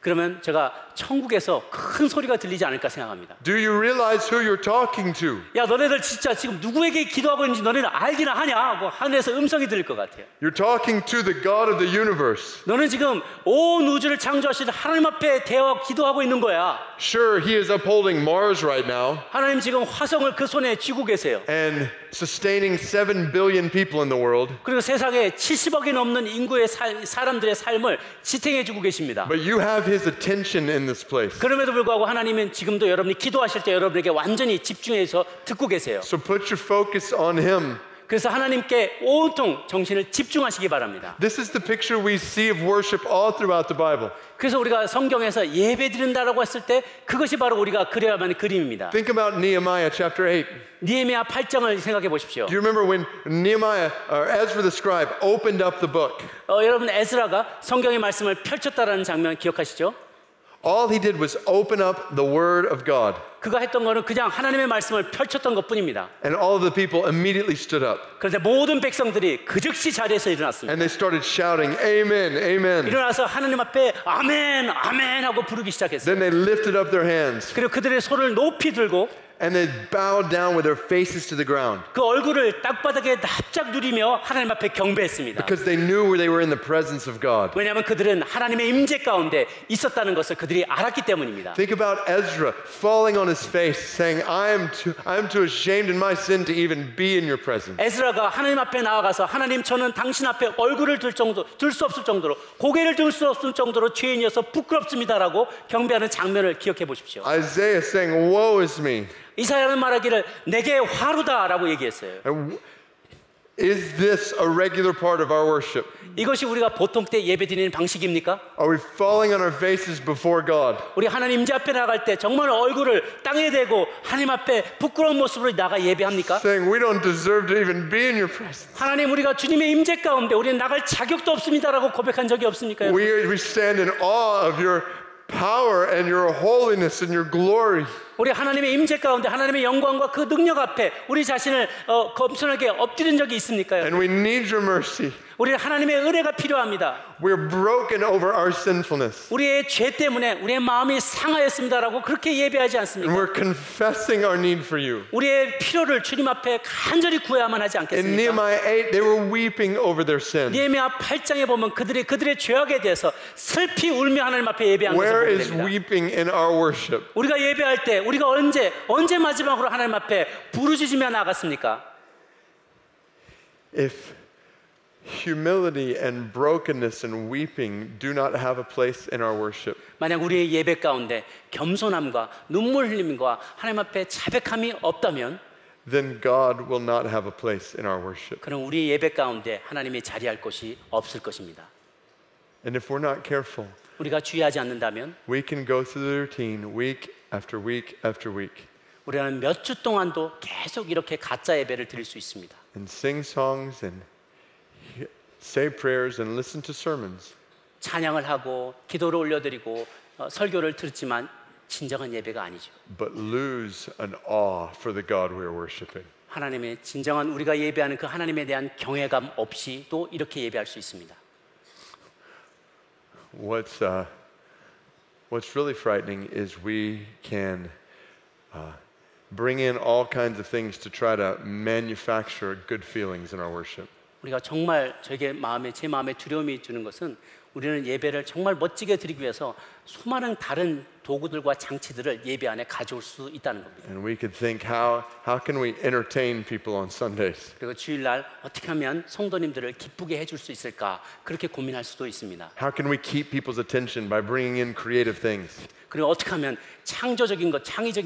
B: 그러면 제가 천국에서 큰 소리가 들리지 않을까 생각합니다.
A: Do you realize who you're talking to?
B: 야, 너네들 진짜 지금 누구에게 기도하고 있는지 너네는 알기나 하냐? 뭐 하늘에서 음성이 들릴 것 같아요.
A: You're talking to the God of the universe.
B: 너는 지금 온 우주를 창조하신 하나님 앞에 대화하고 기도하고 있는 거야.
A: Sure, he is upholding Mars right now
B: 하나님 지금 화성을 그 손에 쥐고 계세요.
A: and sustaining 7 billion people in the world.
B: 그리고 세상에 70억이 넘는 인구의 사람들의 삶을 지탱해 주고 계십니다.
A: But you have his attention in this place.
B: 그럼에도 불구하고 하나님은 지금도 여러분이 기도하실 때 여러분에게 완전히 집중해서 듣고 계세요.
A: So put your focus on him.
B: 그래서 하나님께 온통 정신을 집중하시기 바랍니다.
A: This is the picture we see of worship all throughout the Bible.
B: 그래서 우리가 성경에서 예배 드린다라고 했을 때 그것이 바로 우리가 그려야만 하는 그림입니다.
A: Think about Nehemiah chapter 8.
B: 느헤미야 8장을 생각해 보십시오.
A: Do you remember when Nehemiah or Ezra the scribe opened up the book?
B: 여러분 에스라가 성경의 말씀을 펼쳤다라는 장면 기억하시죠?
A: All he did was open up the word of God.
B: 그가 했던 거는 그냥 하나님의 말씀을 펼쳤던 것뿐입니다.
A: And all of the people immediately stood up.
B: 그런데 모든 백성들이 그 즉시 자리에서 일어났습니다.
A: And they started shouting, Amen, Amen.
B: 일어나서 하나님 앞에 아멘, 아멘 하고 부르기 시작했어요.
A: Then they lifted up their hands.
B: 그리고 그들의 손을 높이 들고
A: And they bowed down with their faces to the ground.
B: 그 얼굴을 땅바닥에 납작 누리며 하나님 앞에 경배했습니다.
A: Because they knew they were in the presence of God.
B: 왜냐하면 그들은 하나님의 임재 가운데 있었다는 것을 그들이 알았기 때문입니다.
A: Think about Ezra falling on his face, saying, I am too ashamed in my sin to even be in your presence.
B: 에스라가 하나님 앞에 나아가서 하나님 저는 당신 앞에 얼굴을 들 수 없을 정도로 고개를 들 수 없을 정도로 죄인이어서 부끄럽습니다라고 경배하는 장면을 기억해 보십시오.
A: Isaiah saying, Woe is me.
B: 이사야는 말하기를 내게 화루다라고 얘기했어요.
A: Is this a regular part of our worship?
B: 이것이 우리가 보통 때 예배드리는 방식입니까?
A: Are we falling on our faces before God?
B: 우리 하나님 임재 앞에 나갈 때 정말 얼굴을 땅에 대고 하나님 앞에 부끄러운 모습으로 나가 예배합니까?
A: Saying we don't deserve to even be in your presence.
B: 하나님 우리가 주님의 임재 가운데 우리는 나갈 자격도 없습니다라고 고백한 적이 없습니까?
A: We stand in awe of your power and your holiness and your glory.
B: 우리 하나님의 임재 가운데 하나님의 영광과 그 능력 앞에 우리 자신을 겸손하게 엎드린 적이 있습니까?
A: And we need your mercy.
B: 우리는 하나님의 은혜가 필요합니다.
A: We're broken over our sinfulness.
B: 우리의 죄 때문에 우리의 마음이 상하였습니다라고 그렇게 예배하지 않습니까?
A: And we're confessing our need for you.
B: 우리의 필요를 주님 앞에 간절히 구해야만 하지
A: In
B: 않겠습니까?
A: Nehemiah 8, they were weeping over their sin.
B: 예레미야 8장에 보면 그들의 죄악에 대해서 슬피 울며 하나님 앞에 예배한 것을
A: Where
B: 보게
A: is
B: 됩니다.
A: weeping in our worship?
B: 우리가 예배할 때 우리가 언제 마지막으로 하나님 앞에 부르짖으며 나갔습니까?
A: If humility and brokenness and weeping do not have a place in our worship,
B: 만약 우리의 예배 가운데 겸손함과 눈물 흘림과 하나님 앞에 자백함이 없다면
A: then God will not have a place in our worship.
B: 그럼 우리의 예배 가운데 하나님이 자리할 곳이 없을 것입니다.
A: And if we're not careful,
B: 우리가 주의하지 않는다면
A: we can go through the routine week after week after week
B: 우리는 몇 주 동안도 계속 이렇게 가짜 예배를 드릴 수 있습니다.
A: and sing songs and say prayers and listen to sermons.
B: 찬양을 하고 기도를 올려드리고 설교를 들었지만 진정한 예배가 아니죠.
A: But lose an awe for the God we are worshiping.
B: 하나님의 진정한 우리가 예배하는 그 하나님에 대한 경외감 없이 또 이렇게 예배할 수 있습니다.
A: What's really frightening is we can bring in all kinds of things to try to manufacture good feelings in our worship.
B: 우리가 정말 제 마음에 두려움이 드는 것은 우리는 예배를 정말 멋지게 드리기 위해서 수많은 다른 도구들과 장치들을 예배 안에 가져올 수 있다는 겁니다.
A: And we could think, how can we entertain people on Sundays?
B: 그리고 주일날 어떻게 하면 성도님들을 기쁘게 해줄 수 있을까 그렇게 고민할 수도 있습니다.
A: How can we keep people's attention by bringing in creative things?
B: 그리고 어떻게 하면 창의적인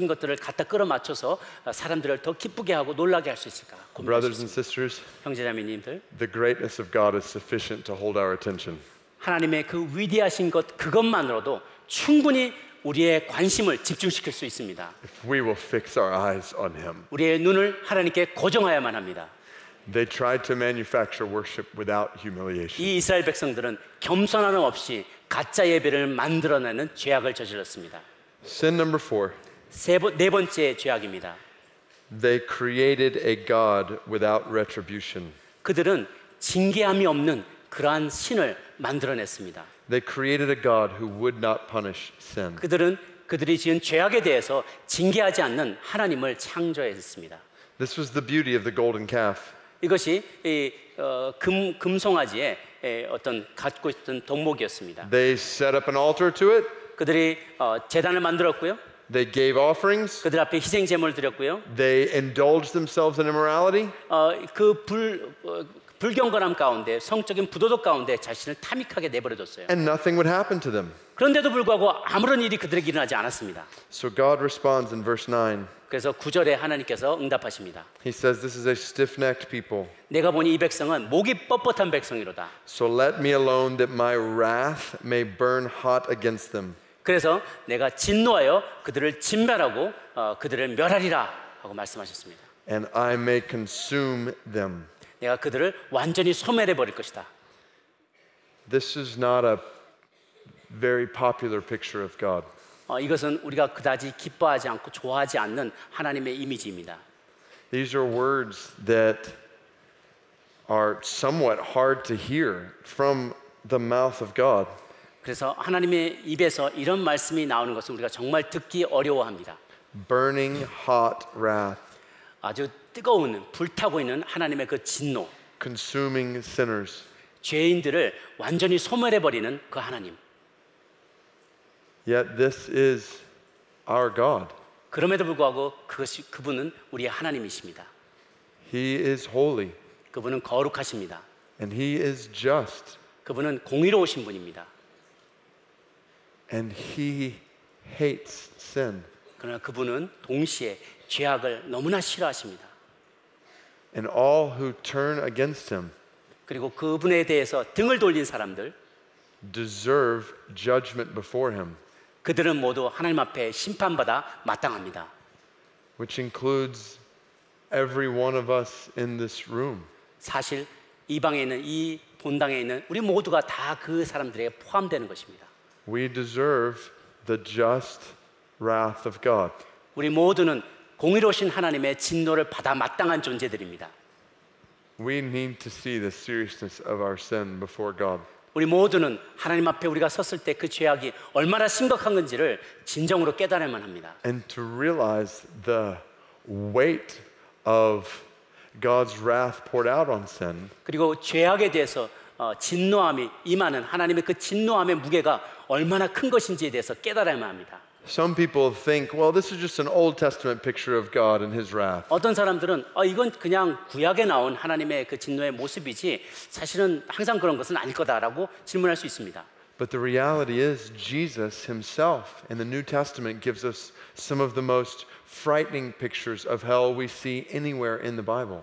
B: 것들을 갖다 끌어맞춰서 사람들을 더 기쁘게 하고 놀라게 할 수 있을까 고민할 수
A: Brothers and
B: 있습니다.
A: sisters,
B: 형제자매님들,
A: the greatness of God is sufficient to hold our attention.
B: 하나님의 그 위대하신 것 그것만으로도 충분히 우리의 관심을 집중시킬 수 있습니다.
A: If we will fix our eyes on Him.
B: 우리의 눈을 하나님께 고정하야만 합니다.
A: They tried to manufacture worship without humiliation.
B: 이 이스라엘 백성들은 겸손함 없이 가짜 예배를 만들어내는 죄악을 저질렀습니다.
A: Sin number 4.
B: 네 번째 죄악입니다.
A: They created a God without retribution.
B: 그들은 징계함이 없는 그러한 신을 만들어냈습니다.
A: They created a God who would not punish sin.
B: 그들은 그들이 지은 죄악에 대해서 징계하지 않는 하나님을 창조했습니다.
A: This was the beauty of the golden calf.
B: 이것이 금송아지의 어떤 갖고 있던 덕목이었습니다.
A: They set up an altar to it.
B: 그들이 제단을 만들었고요.
A: They gave offerings.
B: 그들 앞에 희생 제물을 드렸고요.
A: They indulged themselves in immorality.
B: 불경건함 가운데 성적인 부도덕 가운데 자신을 타믹하게 내버려뒀어요.
A: And nothing would happen to them.
B: 그런데도 불구하고 아무런 일이 그들에게 일어나지 않았습니다.
A: So God responds in verse 9.
B: 그래서 9절에 하나님께서 응답하십니다.
A: He says, This is a stiff-necked people.
B: 내가 보니 이 백성은 목이 뻣뻣한 백성이로다.
A: So let me alone that my wrath may burn hot against them.
B: 그래서 내가 진노하여 그들을 진멸하고 그들을 멸하리라 하고 말씀하셨습니다.
A: And I may consume them.
B: 내가 그들을 완전히 소멸해 버릴 것이다.
A: This is not a very popular picture of God.
B: 이것은 우리가 그다지 기뻐하지 않고 좋아하지 않는 하나님의 이미지입니다.
A: These are words that are somewhat hard to hear from the mouth of God.
B: 그래서 하나님의 입에서 이런 말씀이 나오는 것은 우리가 정말 듣기 어려워합니다.
A: Burning hot wrath,
B: 아주 뜨거운 불타고 있는 하나님의 그 진노,
A: consuming sinners.
B: 죄인들을 완전히 소멸해버리는 그 하나님.
A: Yet this is our God.
B: 그럼에도 불구하고 그분은 우리의 하나님이십니다.
A: He is holy
B: 그분은 거룩하십니다.
A: and He is just
B: 그분은 공의로우신 분입니다.
A: and He hates sin.
B: 그러나 그분은 동시에 죄악을 너무나 싫어하십니다.
A: And all who turn against Him
B: 그리고 그분에 대해서 등을 돌린 사람들,
A: deserve judgment before Him,
B: 그들은 모두 하나님 앞에 심판받아 마땅합니다.
A: which includes every one of us in this room.
B: 사실 이 방에 있는 이 본당에 있는 우리 모두가 다 그 사람들에게 포함되는 것입니다.
A: We deserve the just wrath of God.
B: 우리 모두는 공의로우신 하나님의 진노를 받아 마땅한 존재들입니다.
A: We need to see the seriousness of our sin before God.
B: 우리 모두는 하나님 앞에 우리가 섰을 때 그 죄악이 얼마나 심각한 건지를 진정으로 깨달아야만 합니다.
A: And to realize the weight of God's wrath poured out on sin.
B: 그리고 죄악에 대해서 진노함이 임하는 하나님의 그 진노함의 무게가 얼마나 큰 것인지에 대해서 깨달아야만 합니다.
A: Some people think, well, this is just an Old Testament picture of God and His wrath.
B: 어떤 사람들은 이건 그냥 구약에 나온 하나님의 그 진노의 모습이지 사실은 항상 그런 것은 아닐 거다라고 질문할 수 있습니다.
A: But the reality is Jesus Himself in the New Testament gives us some of the most frightening pictures of hell we see anywhere in the Bible.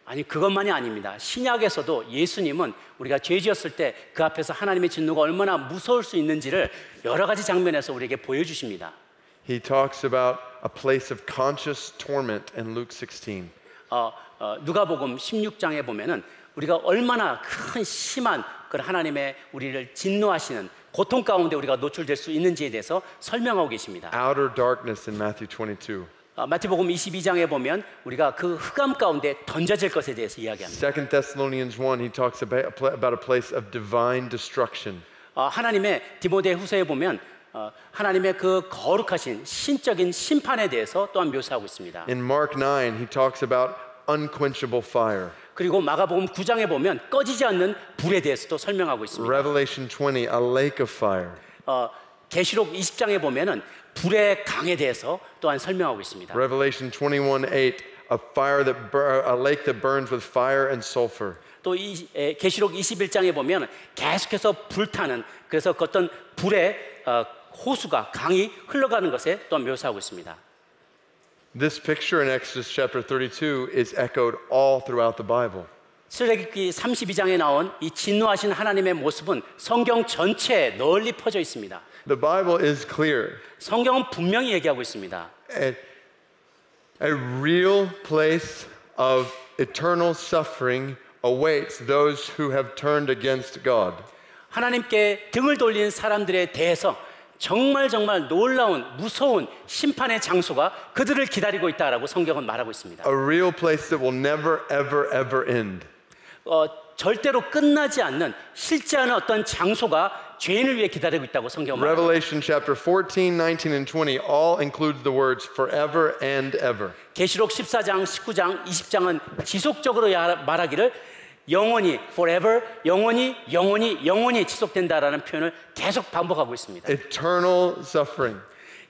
B: 아니 그것만이 아닙니다. 신약에서도 예수님은 우리가 죄 지었을 때 그 앞에서 하나님의 진노가 얼마나 무서울 수 있는지를 여러 가지 장면에서 우리에게 보여주십니다.
A: He talks about a place of conscious torment in Luke 16.
B: 누가복음 16장에 보면은 우리가 얼마나 큰 심한 그 하나님의 우리를 진노하시는 고통 가운데 우리가 노출될 수 있는지에 대해서 설명하고 계십니다.
A: Outer darkness in Matthew 22.
B: 마태복음 22장에 보면 우리가 그 흑암 가운데 던져질 것에 대해서 이야기합니다.
A: 2 Thessalonians 1, he talks about a place of divine destruction.
B: 하나님의 디모데 후서에 보면 하나님의 그 거룩하신 신적인 심판에 대해서 또한 묘사하고 있습니다.
A: In Mark 9, he talks about unquenchable fire.
B: 그리고 마가복음 9장에 보면 꺼지지 않는 불에 대해서도 설명하고 있습니다.
A: Revelation 20, a lake of fire.
B: 계시록 20장에 보면은 불의 강에 대해서 또한 설명하고 있습니다.
A: Revelation 21:8, a lake that burns with fire and sulfur.
B: 또 계시록 21장에 보면 계속해서 불타는 그래서 그 어떤 불의 호수가 강이 흘러가는 것에 또한 묘사하고 있습니다.
A: This picture in Exodus chapter 32 is echoed all throughout the Bible.
B: 출애굽기 32장에 나온 이 진노하신 하나님의 모습은 성경 전체에 널리 퍼져 있습니다.
A: The Bible is clear.
B: 성경은 분명히 얘기하고 있습니다.
A: A real place of eternal suffering awaits those who have turned against God.
B: 하나님께 등을 돌린 사람들에 대해서 정말 놀라운 무서운 심판의 장소가 그들을 기다리고 있다라고 성경은 말하고 있습니다.
A: A real place that will never, ever, ever end.
B: 절대로 끝나지 않는 실제하는 어떤 장소가 죄인을 위해 기다리고 있다고 성경은 말합니다.
A: Revelation chapter 14, 19, and 20 all include the words forever and ever.
B: 계시록 14장, 19장, 20장은 지속적으로 말하기를 영원히 forever, 영원히 지속된다라는 표현을 계속 반복하고 있습니다.
A: Eternal suffering.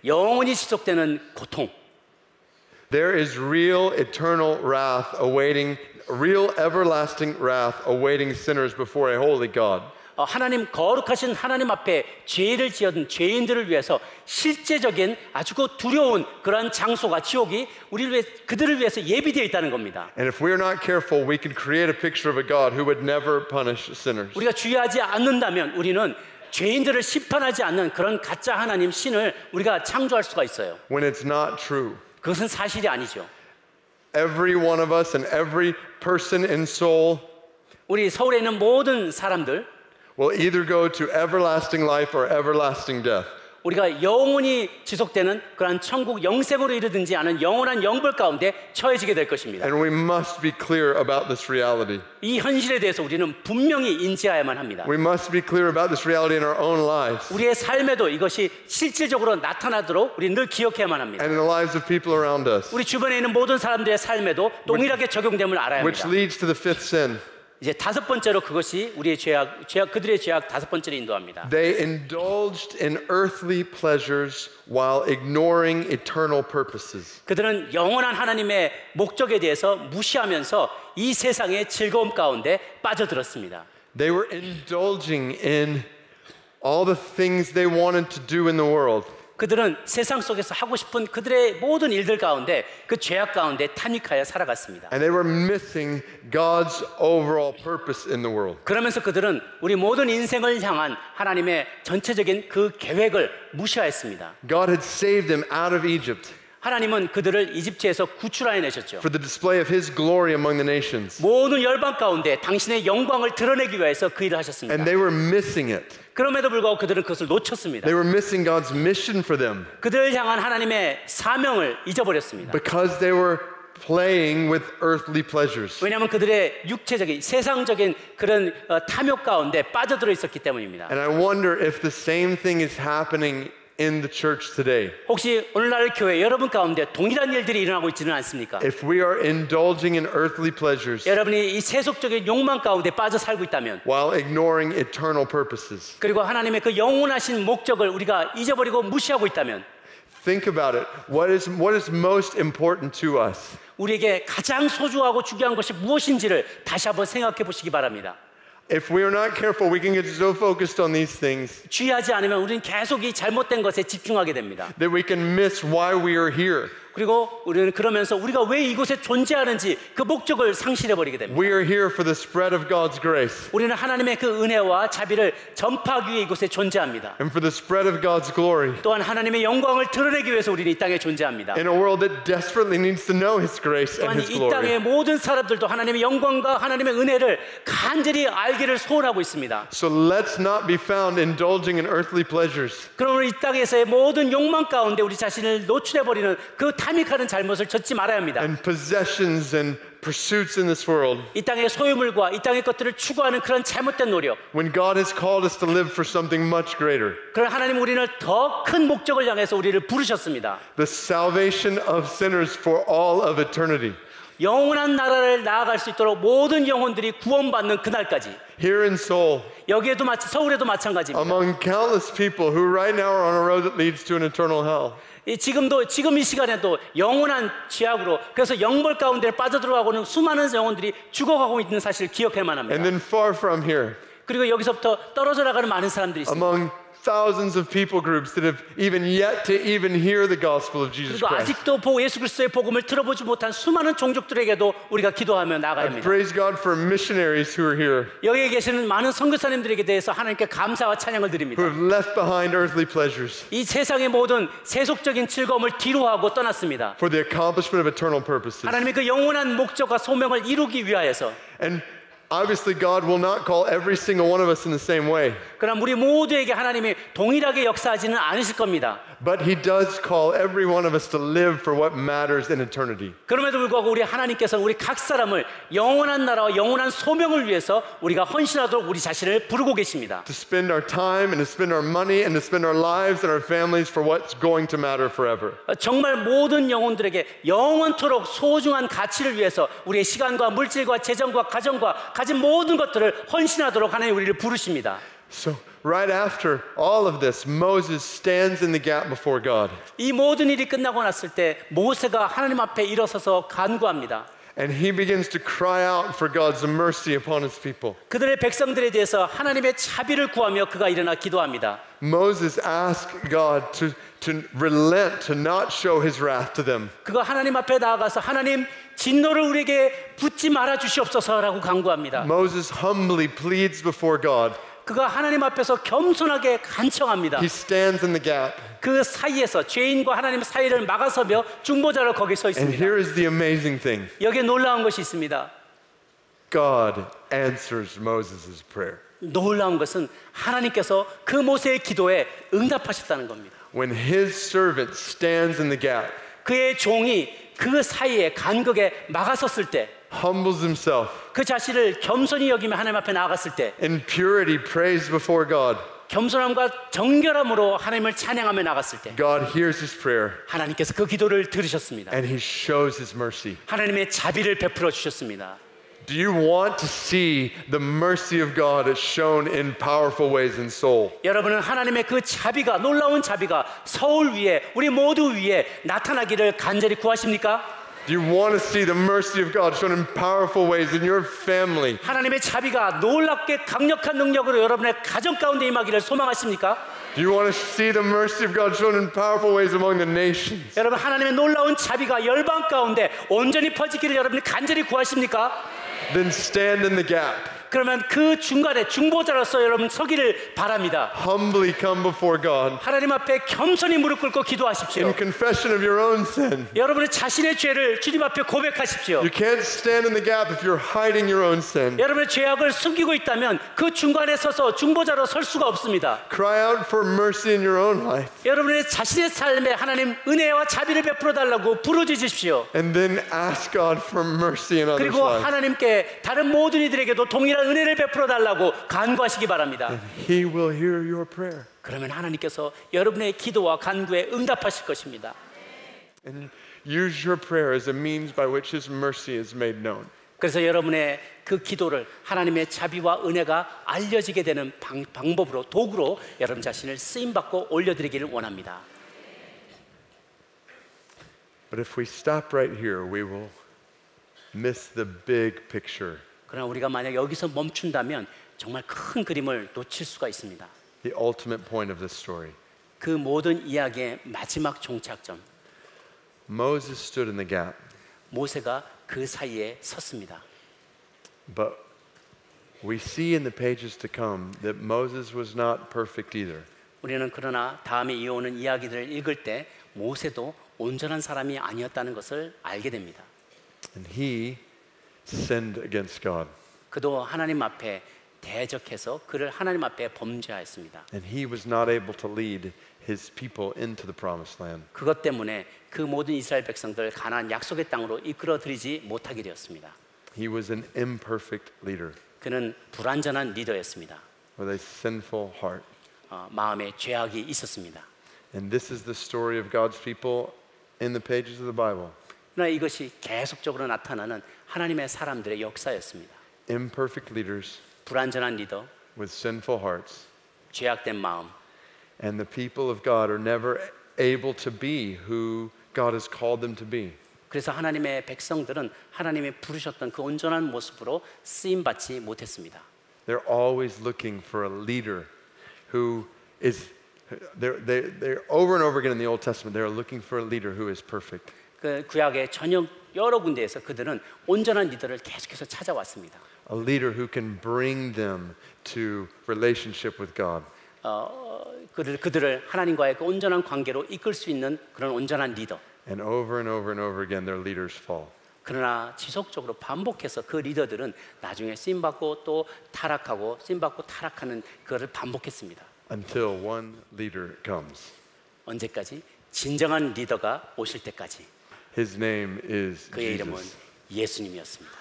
B: 영원히 지속되는 고통.
A: There is real eternal wrath awaiting, real everlasting wrath awaiting sinners before a holy God.
B: 하나님 거룩하신 하나님 앞에 죄를 지은 죄인들을 위해서 실제적인 아주 두려운 그런 장소가 지옥이 그들을 위해서 예비되어 있다는 겁니다.
A: And if we're not careful, we can create a picture of a God who would never punish sinners.
B: 우리가 주의하지 않는다면 우리는 죄인들을 심판하지 않는 그런 가짜 하나님 신을 우리가 창조할 수가 있어요.
A: When it's not true.
B: 그것은 사실이 아니죠.
A: Every one of us and every person in soul
B: 우리 서울에 있는 모든 사람들
A: will either go to everlasting life or everlasting death.
B: 우리가 영원히 지속되는 그러한 천국 영생으로 이르든지 아는 영원한 영벌 가운데 처해지게 될 것입니다.
A: And we must be clear about this reality.
B: 이 현실에 대해서 우리는 분명히 인지해야만 합니다.
A: We must be clear about this reality in our own lives
B: 우리의 삶에도 이것이 실질적으로 나타나도록 우리 늘 기억해야만 합니다.
A: and in the lives of people around us,
B: 우리 주변에 있는 모든 사람들의 삶에도 동일하게 적용됨을 알아야
A: which
B: 합니다.
A: leads to the fifth sin.
B: 이제 다섯 번째로 그것이 우리의 죄악, 그들의 죄악 다섯 번째로 인도합니다.
A: They indulged in earthly pleasures while ignoring eternal purposes.
B: 그들은 영원한 하나님의 목적에 대해서 무시하면서 이 세상의 즐거움 가운데 빠져들었습니다.
A: They were indulging in all the things they wanted to do in the world.
B: 그들은 세상 속에서 하고 싶은 그들의 모든 일들 가운데 그 죄악 가운데 탐닉하여 살아갔습니다.
A: And they were missing God's overall purpose in the world.
B: 그러면서 그들은 우리 모든 인생을 향한 하나님의 전체적인 그 계획을 무시하였습니다.
A: God had saved them out of Egypt
B: 하나님은 그들을 이집트에서 구출하여 내셨죠.
A: for the display of His glory among the nations.
B: 모든 열방 가운데 당신의 영광을 드러내기 위해서 그 일을 하셨습니다.
A: And they were missing it.
B: 그럼에도 불구하고 그들은 그것을 놓쳤습니다.
A: They were missing God's mission for them
B: 그들을 향한 하나님의 사명을 잊어버렸습니다.
A: because they were playing with earthly pleasures.
B: 왜냐하면 그들의 육체적인 세상적인 그런 탐욕 가운데 빠져들어 있었기 때문입니다.
A: And I wonder if the same thing is happening in the church today.
B: 혹시 오늘날 교회 여러분 가운데 동일한 일들이 일어나고 있지는 않습니까?
A: If we are indulging in earthly pleasures
B: 여러분이 이 세속적인 욕망 가운데 빠져 살고 있다면
A: while ignoring eternal purposes,
B: 그리고 하나님의 그 영원하신 목적을 우리가 잊어버리고 무시하고 있다면
A: think about it. What is most important to us?
B: 우리에게 가장 소중하고 중요한 것이 무엇인지를 다시 한번 생각해 보시기 바랍니다.
A: If we are not careful, we can get so focused on these things
B: 주의하지 않으면 우리는 계속 이 잘못된 것에 집중하게 됩니다.
A: that we can miss why we are here.
B: 그리고 우리는 그러면서 우리가 왜 이곳에 존재하는지 그 목적을 상실해버리게 됩니다.
A: We are here for the spread of God's grace
B: 우리는 하나님의 그 은혜와 자비를 전파하기 위해 이곳에 존재합니다.
A: and for the spread of God's glory
B: 또한 하나님의 영광을 드러내기 위해서 우리는 이 땅에 존재합니다.
A: in a world that desperately needs to know His grace and
B: 또한
A: His
B: 이
A: glory.
B: 땅의 모든 사람들도 하나님의 영광과 하나님의 은혜를 간절히 알기를 소원하고 있습니다.
A: So let's not be found indulging in earthly pleasures.
B: 그러므로 이 땅에서의 모든 욕망 가운데 우리 자신을 노출해버리는 그 탐닉하는 잘못을 젓지 말아야 합니다.
A: And possessions and pursuits in this world.
B: 이 땅의 소유물과 이 땅의 것들을 추구하는 그런 잘못된 노력.
A: When God has called us to live for something much greater.
B: 그러나 하나님 우리는 더 큰 목적을 향해서 우리를 부르셨습니다.
A: The salvation of sinners for all of eternity.
B: 영원한 나라를 나아갈 수 있도록 모든 영혼들이 구원받는 그날까지.
A: Here in Seoul,
B: 여기에도 서울에도 마찬가지입니다.
A: among countless people who right now are on a road that leads to an eternal hell.
B: 지금 이 시간에도 영원한 죄악으로 그래서 영벌 가운데 빠져들어가고는 수많은 영혼들이 죽어가고 있는 사실을 기억해야만 합니다.
A: And then far from here,
B: 그리고 여기서부터 떨어져 나가는 많은 사람들이 있습니다.
A: among thousands of people groups that have even yet to even hear the gospel of Jesus
B: 그리고
A: Christ.
B: 아직도 예수 그리스도의 복음을 들어보지 못한 수많은 종족들에게도 우리가 기도하며 나가야
A: I
B: 합니다.
A: praise God for missionaries who are here,
B: 여기에 계시는 많은 선교사님들에게 대해서 하나님께 감사와 찬양을 드립니다.
A: who have left behind earthly pleasures
B: 이 세상의 모든 세속적인 즐거움을 뒤로하고 떠났습니다.
A: for the accomplishment of eternal purposes.
B: 하나님의 그 영원한 목적과 소명을 이루기 위하여서.
A: And obviously God will not call every single one of us in the same way.
B: 그러나 우리 모두에게 하나님이 동일하게 역사하지는 않으실 겁니다.
A: But He does call every one of us to live for what matters in eternity.
B: 그럼에도 불구하고 우리 하나님께서는 우리 각 사람을 영원한 나라와 영원한 소명을 위해서 우리가 헌신하도록 우리 자신을 부르고 계십니다.
A: To spend our time and to spend our money and to spend our lives and our families for what's going to matter forever.
B: 정말 모든 영혼들에게 영원토록 소중한 가치를 위해서 우리의 시간과 물질과 재정과 가정과 가진 모든 것들을 헌신하도록 하나님 우리를 부르십니다.
A: So right after all of this, Moses stands in the gap before God.
B: 이 모든 일이 끝나고 났을 때 모세가 하나님 앞에 일어서서 간구합니다.
A: And he begins to cry out for God's mercy upon his people.
B: 그들의 백성들에 대해서 하나님의 자비를 구하며 그가 일어나 기도합니다.
A: Moses asked God to relent, to not show his wrath to them.
B: 그가 하나님 앞에 나아가서 하나님 진노를 우리에게 붓지 말아 주시옵소서라고 간구합니다.
A: Moses humbly pleads before God.
B: 그가 하나님 앞에서 겸손하게 간청합니다.
A: He stands in the gap.
B: 그 사이에서 죄인과 하나님 사이를 막아서며 중보자로 거기 서
A: And
B: 있습니다.
A: here is the amazing thing.
B: 여기에 놀라운 것이 있습니다.
A: God answers Moses' prayer.
B: 놀라운 것은 하나님께서 그 모세의 기도에 응답하셨다는 겁니다.
A: When his servant stands in the gap,
B: 그의 종이 그 사이에 간극에 막아섰을 때,
A: humbles himself,
B: 그 자신을 겸손히 여기며 하나님 앞에 나아갔을 때,
A: in purity prays before God,
B: 겸손함과 정결함으로 하나님을 찬양하며 나갔을 때,
A: God hears his prayer
B: 하나님께서 그 기도를 들으셨습니다.
A: and he shows his mercy.
B: 하나님의 자비를 베풀어 주셨습니다.
A: Do you want to see the mercy of God as shown in powerful ways in Seoul?
B: 여러분은 하나님의 그 자비가, 놀라운 자비가 서울 위에, 우리 모두 위에 나타나기를 간절히 구하십니까?
A: Do you want to see the mercy of God shown in powerful ways in your family?
B: 하나님의 자비가 놀랍게 강력한 능력으로 여러분의 가정 가운데 임하기를 소망하십니까?
A: Do you want to see the mercy of God shown in powerful ways among the nations?
B: 여러분, 하나님의 놀라운 자비가 열방 가운데 온전히 퍼지기를 여러분이 간절히 구하십니까?
A: Then stand in the gap.
B: 그러면 그 중간에 중보자로서 여러분 서기를 바랍니다.
A: Humbly come before God
B: 하나님 앞에 겸손히 무릎 꿇고 기도하십시오.
A: in confession of your own sin.
B: 여러분의 자신의 죄를 주님 앞에 고백하십시오.
A: You can't stand in the gap if you're hiding your own sin.
B: 여러분의 죄악을 숨기고 있다면 그 중간에 서서 중보자로 설 수가 없습니다.
A: Cry out for mercy in your own life.
B: 여러분의 자신의 삶에 하나님 은혜와 자비를 베풀어 달라고 부르짖으십시오.
A: And then ask God for mercy in others'
B: 그리고
A: lives.
B: 하나님께 다른 모든 이들에게도 동일한 은혜를 베풀어 달라고 간구하시기 바랍니다.
A: He will hear your prayer.
B: 그러면 하나님께서 여러분의 기도와 간구에 응답하실 것입니다.
A: And use your prayer as a means by which his mercy is made known.
B: 그래서 여러분의 그 기도를 하나님의 자비와 은혜가 알려지게 되는 방법으로, 도구로 여러분 자신을 쓰임받고 올려드리기를 원합니다.
A: But if we stop right here, we will miss the big picture.
B: 그러나 우리가 만약 여기서 멈춘다면 정말 큰 그림을 놓칠 수가 있습니다.
A: The ultimate point of this story.
B: 그 모든 이야기의 마지막 종착점,
A: Moses stood in the gap,
B: 모세가 그 사이에 섰습니다.
A: but we see in the pages to come that Moses was not perfect either.
B: 우리는 그러나 다음에 이어오는 이야기들을 읽을 때 모세도 온전한 사람이 아니었다는 것을 알게 됩니다.
A: And he sinned against God.
B: 그도 하나님 앞에 대적해서 그를 하나님 앞에 범죄하였습니다.
A: And he was not able to lead his people into the promised land.
B: 그것 때문에 그 모든 이스라엘 백성들 가나안 약속의 땅으로 이끌어들이지 못하게 되었습니다.
A: He was an imperfect leader
B: 그는 불완전한 리더였습니다.
A: with a sinful heart.
B: 마음에 죄악이 있었습니다.
A: And this is the story of God's people in the pages of the Bible.
B: 그러나 이것이 계속적으로 나타나는 하나님의 사람들의 역사였습니다.
A: Imperfect leaders
B: 불완전한 리더,
A: with sinful hearts.
B: 죄악된 마음,
A: And the people of God are never able to be who God has called them to be.
B: 그래서 하나님의 백성들은 하나님이 부르셨던 그 온전한 모습으로 쓰임받지 못했습니다.
A: They're always looking for a leader who is, they're over and over again in the Old Testament, they're looking for a leader who is perfect.
B: 그 구약의 전역 여러 군데에서 그들은 온전한 리더를 계속해서 찾아왔습니다.
A: A leader who can bring them to relationship with God.
B: 그들을 하나님과의 그 온전한 관계로 이끌 수 있는 그런 온전한 리더.
A: And over and over and over again, their leaders fall.
B: 그러나 지속적으로 반복해서 그 리더들은 나중에 쓰임받고 또 타락하고 쓰임받고 타락하는 그거를 반복했습니다.
A: Until one leader comes.
B: 언제까지? 진정한 리더가 오실 때까지.
A: His name is
B: 그의 이름은
A: Jesus.
B: 예수님이었습니다.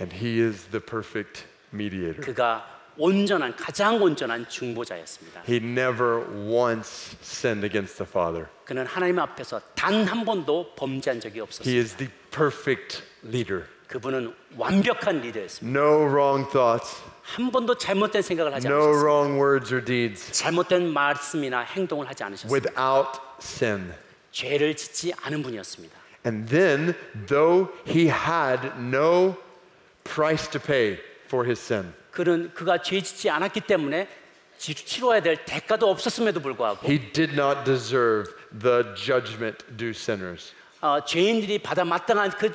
A: And he is the perfect mediator.
B: 그가 온전한, 가장 온전한 중보자였습니다.
A: He never once sinned against the Father.
B: 그는 하나님 앞에서 단 한 번도 범죄한 적이
A: He
B: 없었습니다.
A: is the perfect leader.
B: 그분은 완벽한 리더였습니다.
A: No wrong thoughts,
B: 한 번도 잘못된 생각을 하지
A: no
B: 않으셨습니다.
A: wrong words or deeds,
B: 잘못된 말씀이나 행동을 하지 않으셨습니다.
A: without sin.
B: 죄를 짓지 않은 분이었습니다.
A: And then, though he had no price to pay for his sin,
B: 그가 죄 짓지 않았기 때문에 치러야 될 대가도 없었음에도 불구하고
A: he did not deserve the judgment due sinners.
B: 죄인들이 받아 마땅한 그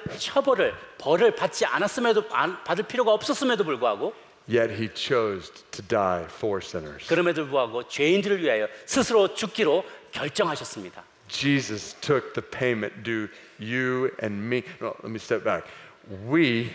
B: 벌을 받지 않았음에도 받을 필요가 없었음에도 불구하고
A: Yet he chose to die for sinners.
B: 그럼에도 불구하고 죄인들을 위하여 스스로 죽기로 결정하셨습니다.
A: Jesus took the payment due you and me. No, let me step back. We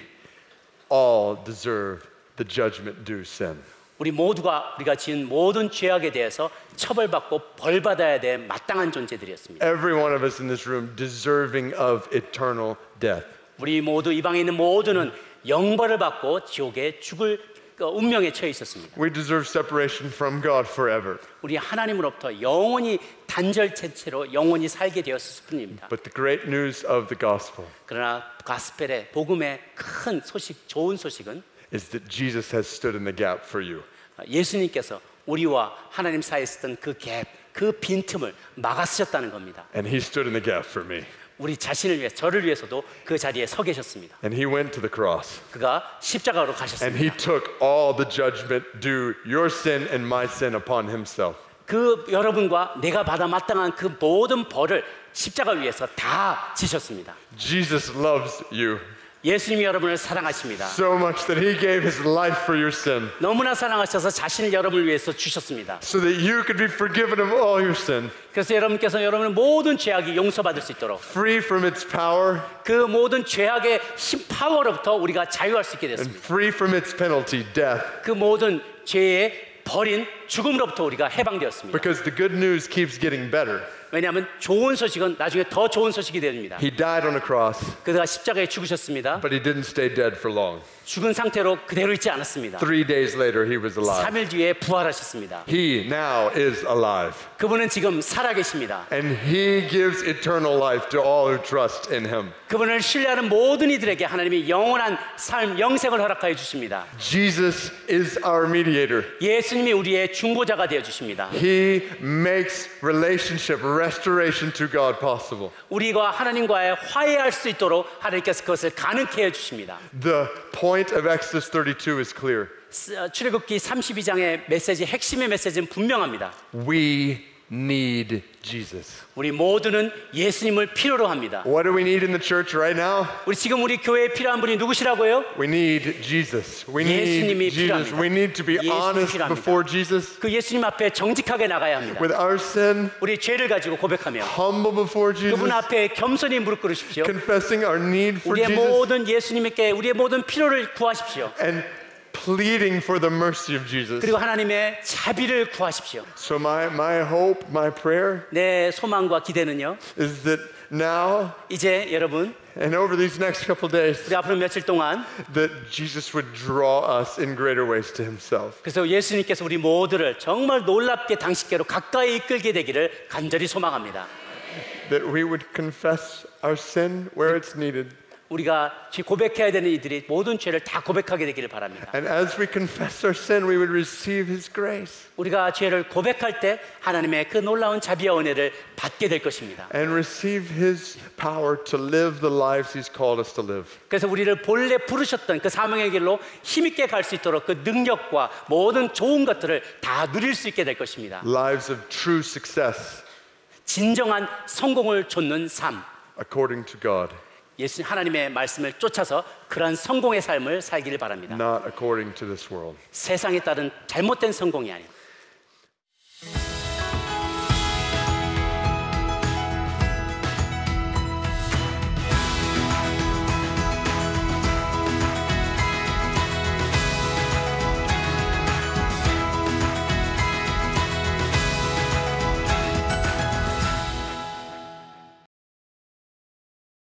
A: all deserve the judgment due sin.
B: 우리 모두가 우리가 지은 모든 죄악에 대해서 처벌받고 벌받아야 될 마땅한 존재들이었습니다.
A: Every one of us in this room deserving of eternal death.
B: 우리 모두 이 방에 있는 모두는 영벌을 받고 지옥에 죽을 운명에 처해 있었습니다.
A: We deserve separation from God forever.
B: 우리 하나님으로부터 영원히 단절된 채로 영원히 살게 되었을 뿐입니다.
A: But the great news of the gospel
B: 그러나 가스펠의 복음의 큰 소식, 좋은 소식은
A: is that Jesus has stood in the gap for you.
B: 예수님께서 우리와 하나님 사이에 있었던 그 갭, 그 빈틈을 막아쓰셨다는 겁니다.
A: And he stood in the gap for me.
B: 우리 자신을 위해, 저를 위해서도 그 자리에 서 계셨습니다.
A: And he went to the cross.
B: 그가 십자가로
A: And
B: 가셨습니다.
A: he took all the judgment due your sin and my sin upon himself.
B: 그 여러분과 내가 받아 마땅한 그 모든 벌을 십자가 위에서 다 지셨습니다.
A: Jesus loves you
B: 예수님이 여러분을 사랑하십니다.
A: so much that he gave his life for your sin
B: 너무나 사랑하셔서 자신을 여러분을 위해서 주셨습니다.
A: so that you could be forgiven of all your sin,
B: 그래서 여러분께서 여러분의 모든 죄악이 용서받을 수 있도록
A: free from its power
B: 그 모든 죄악의 힘 파워로부터 우리가 자유할 수 있게
A: and
B: 됐습니다.
A: free from its penalty, death.
B: 그 모든 죄의 벌인 죽음으로부터 우리가 해방되었습니다.
A: Because the good news keeps getting better.
B: 왜냐하면 좋은 소식은 나중에 더 좋은 소식이 됩니다.
A: He died on a cross,
B: 그가 십자가에 죽으셨습니다.
A: but he didn't stay dead for long.
B: 죽은 상태로 그대로 있지 않았습니다.
A: 3 days later, he was alive.
B: 3일 뒤에 부활하셨습니다.
A: He now is alive.
B: 그분은 지금 살아계십니다.
A: And he gives eternal life to all who trust in him.
B: 그분을 신뢰하는 모든 이들에게 하나님이 영원한 삶, 영생을 허락하여 주십니다.
A: Jesus is our mediator.
B: 예수님이 우리의 중보자가 되어 주십니다.
A: He makes relationship, restoration to God possible.
B: 우리가 하나님과의 화해할 수 있도록 하나님께서 그것을 가능케 해 주십니다.
A: The point of Exodus 32 is clear.
B: 출애굽기 32장의 메시지, 핵심의 메시지는 분명합니다.
A: We need Jesus.
B: 우리 모두는 예수님을 필요로 합니다.
A: What do we need in the church right now?
B: 우리 교회에 필요한 분이 누구시라고요?
A: We need Jesus. We need
B: 예수님이
A: Jesus.
B: 필요합니다.
A: We need to be
B: 예수님이
A: honest
B: 필요합니다.
A: before Jesus
B: 그 예수님 앞에 정직하게 나가야 합니다.
A: with our sin,
B: 우리 죄를 가지고 고백하며
A: humble before Jesus,
B: 그분 앞에 겸손히 무릎 꿇으십시오.
A: confessing our need for
B: 우리의
A: Jesus,
B: 모든 예수님께 우리의 모든 필요를 구하십시오.
A: and pleading for the mercy of Jesus.
B: 그리고 하나님의 자비를 구하십시오.
A: So my hope, my prayer
B: 내 소망과 기대는요,
A: is that now
B: 이제 여러분
A: and over these next couple days
B: 우리 앞으로 며칠 동안
A: that Jesus would draw us in greater ways to himself.
B: 그래서 예수님께서 우리 모두를 정말 놀랍게 당신께로 가까이 이끌게 되기를 간절히 소망합니다.
A: That we would confess our sin where it's needed.
B: 우리가 고백해야 되는 이들이 모든 죄를 다 고백하게 되기를 바랍니다.
A: And as we confess our sin, we would receive his grace.
B: 우리가 죄를 고백할 때 하나님의 그 놀라운 자비와 은혜를 받게 될 것입니다.
A: And receive his power to live the lives he's called us to live.
B: 그래서 우리를 본래 부르셨던 그 사명의 길로 힘있게 갈 수 있도록 그 능력과 모든 좋은 것들을 다 누릴 수 있게 될 것입니다.
A: Lives of true success
B: 진정한 성공을 좇는 삶,
A: according to God,
B: 예수 하나님의 말씀을 쫓아서 그러한 성공의 삶을 살기를 바랍니다.
A: not according to this world.
B: 세상에 따른 잘못된 성공이 아니고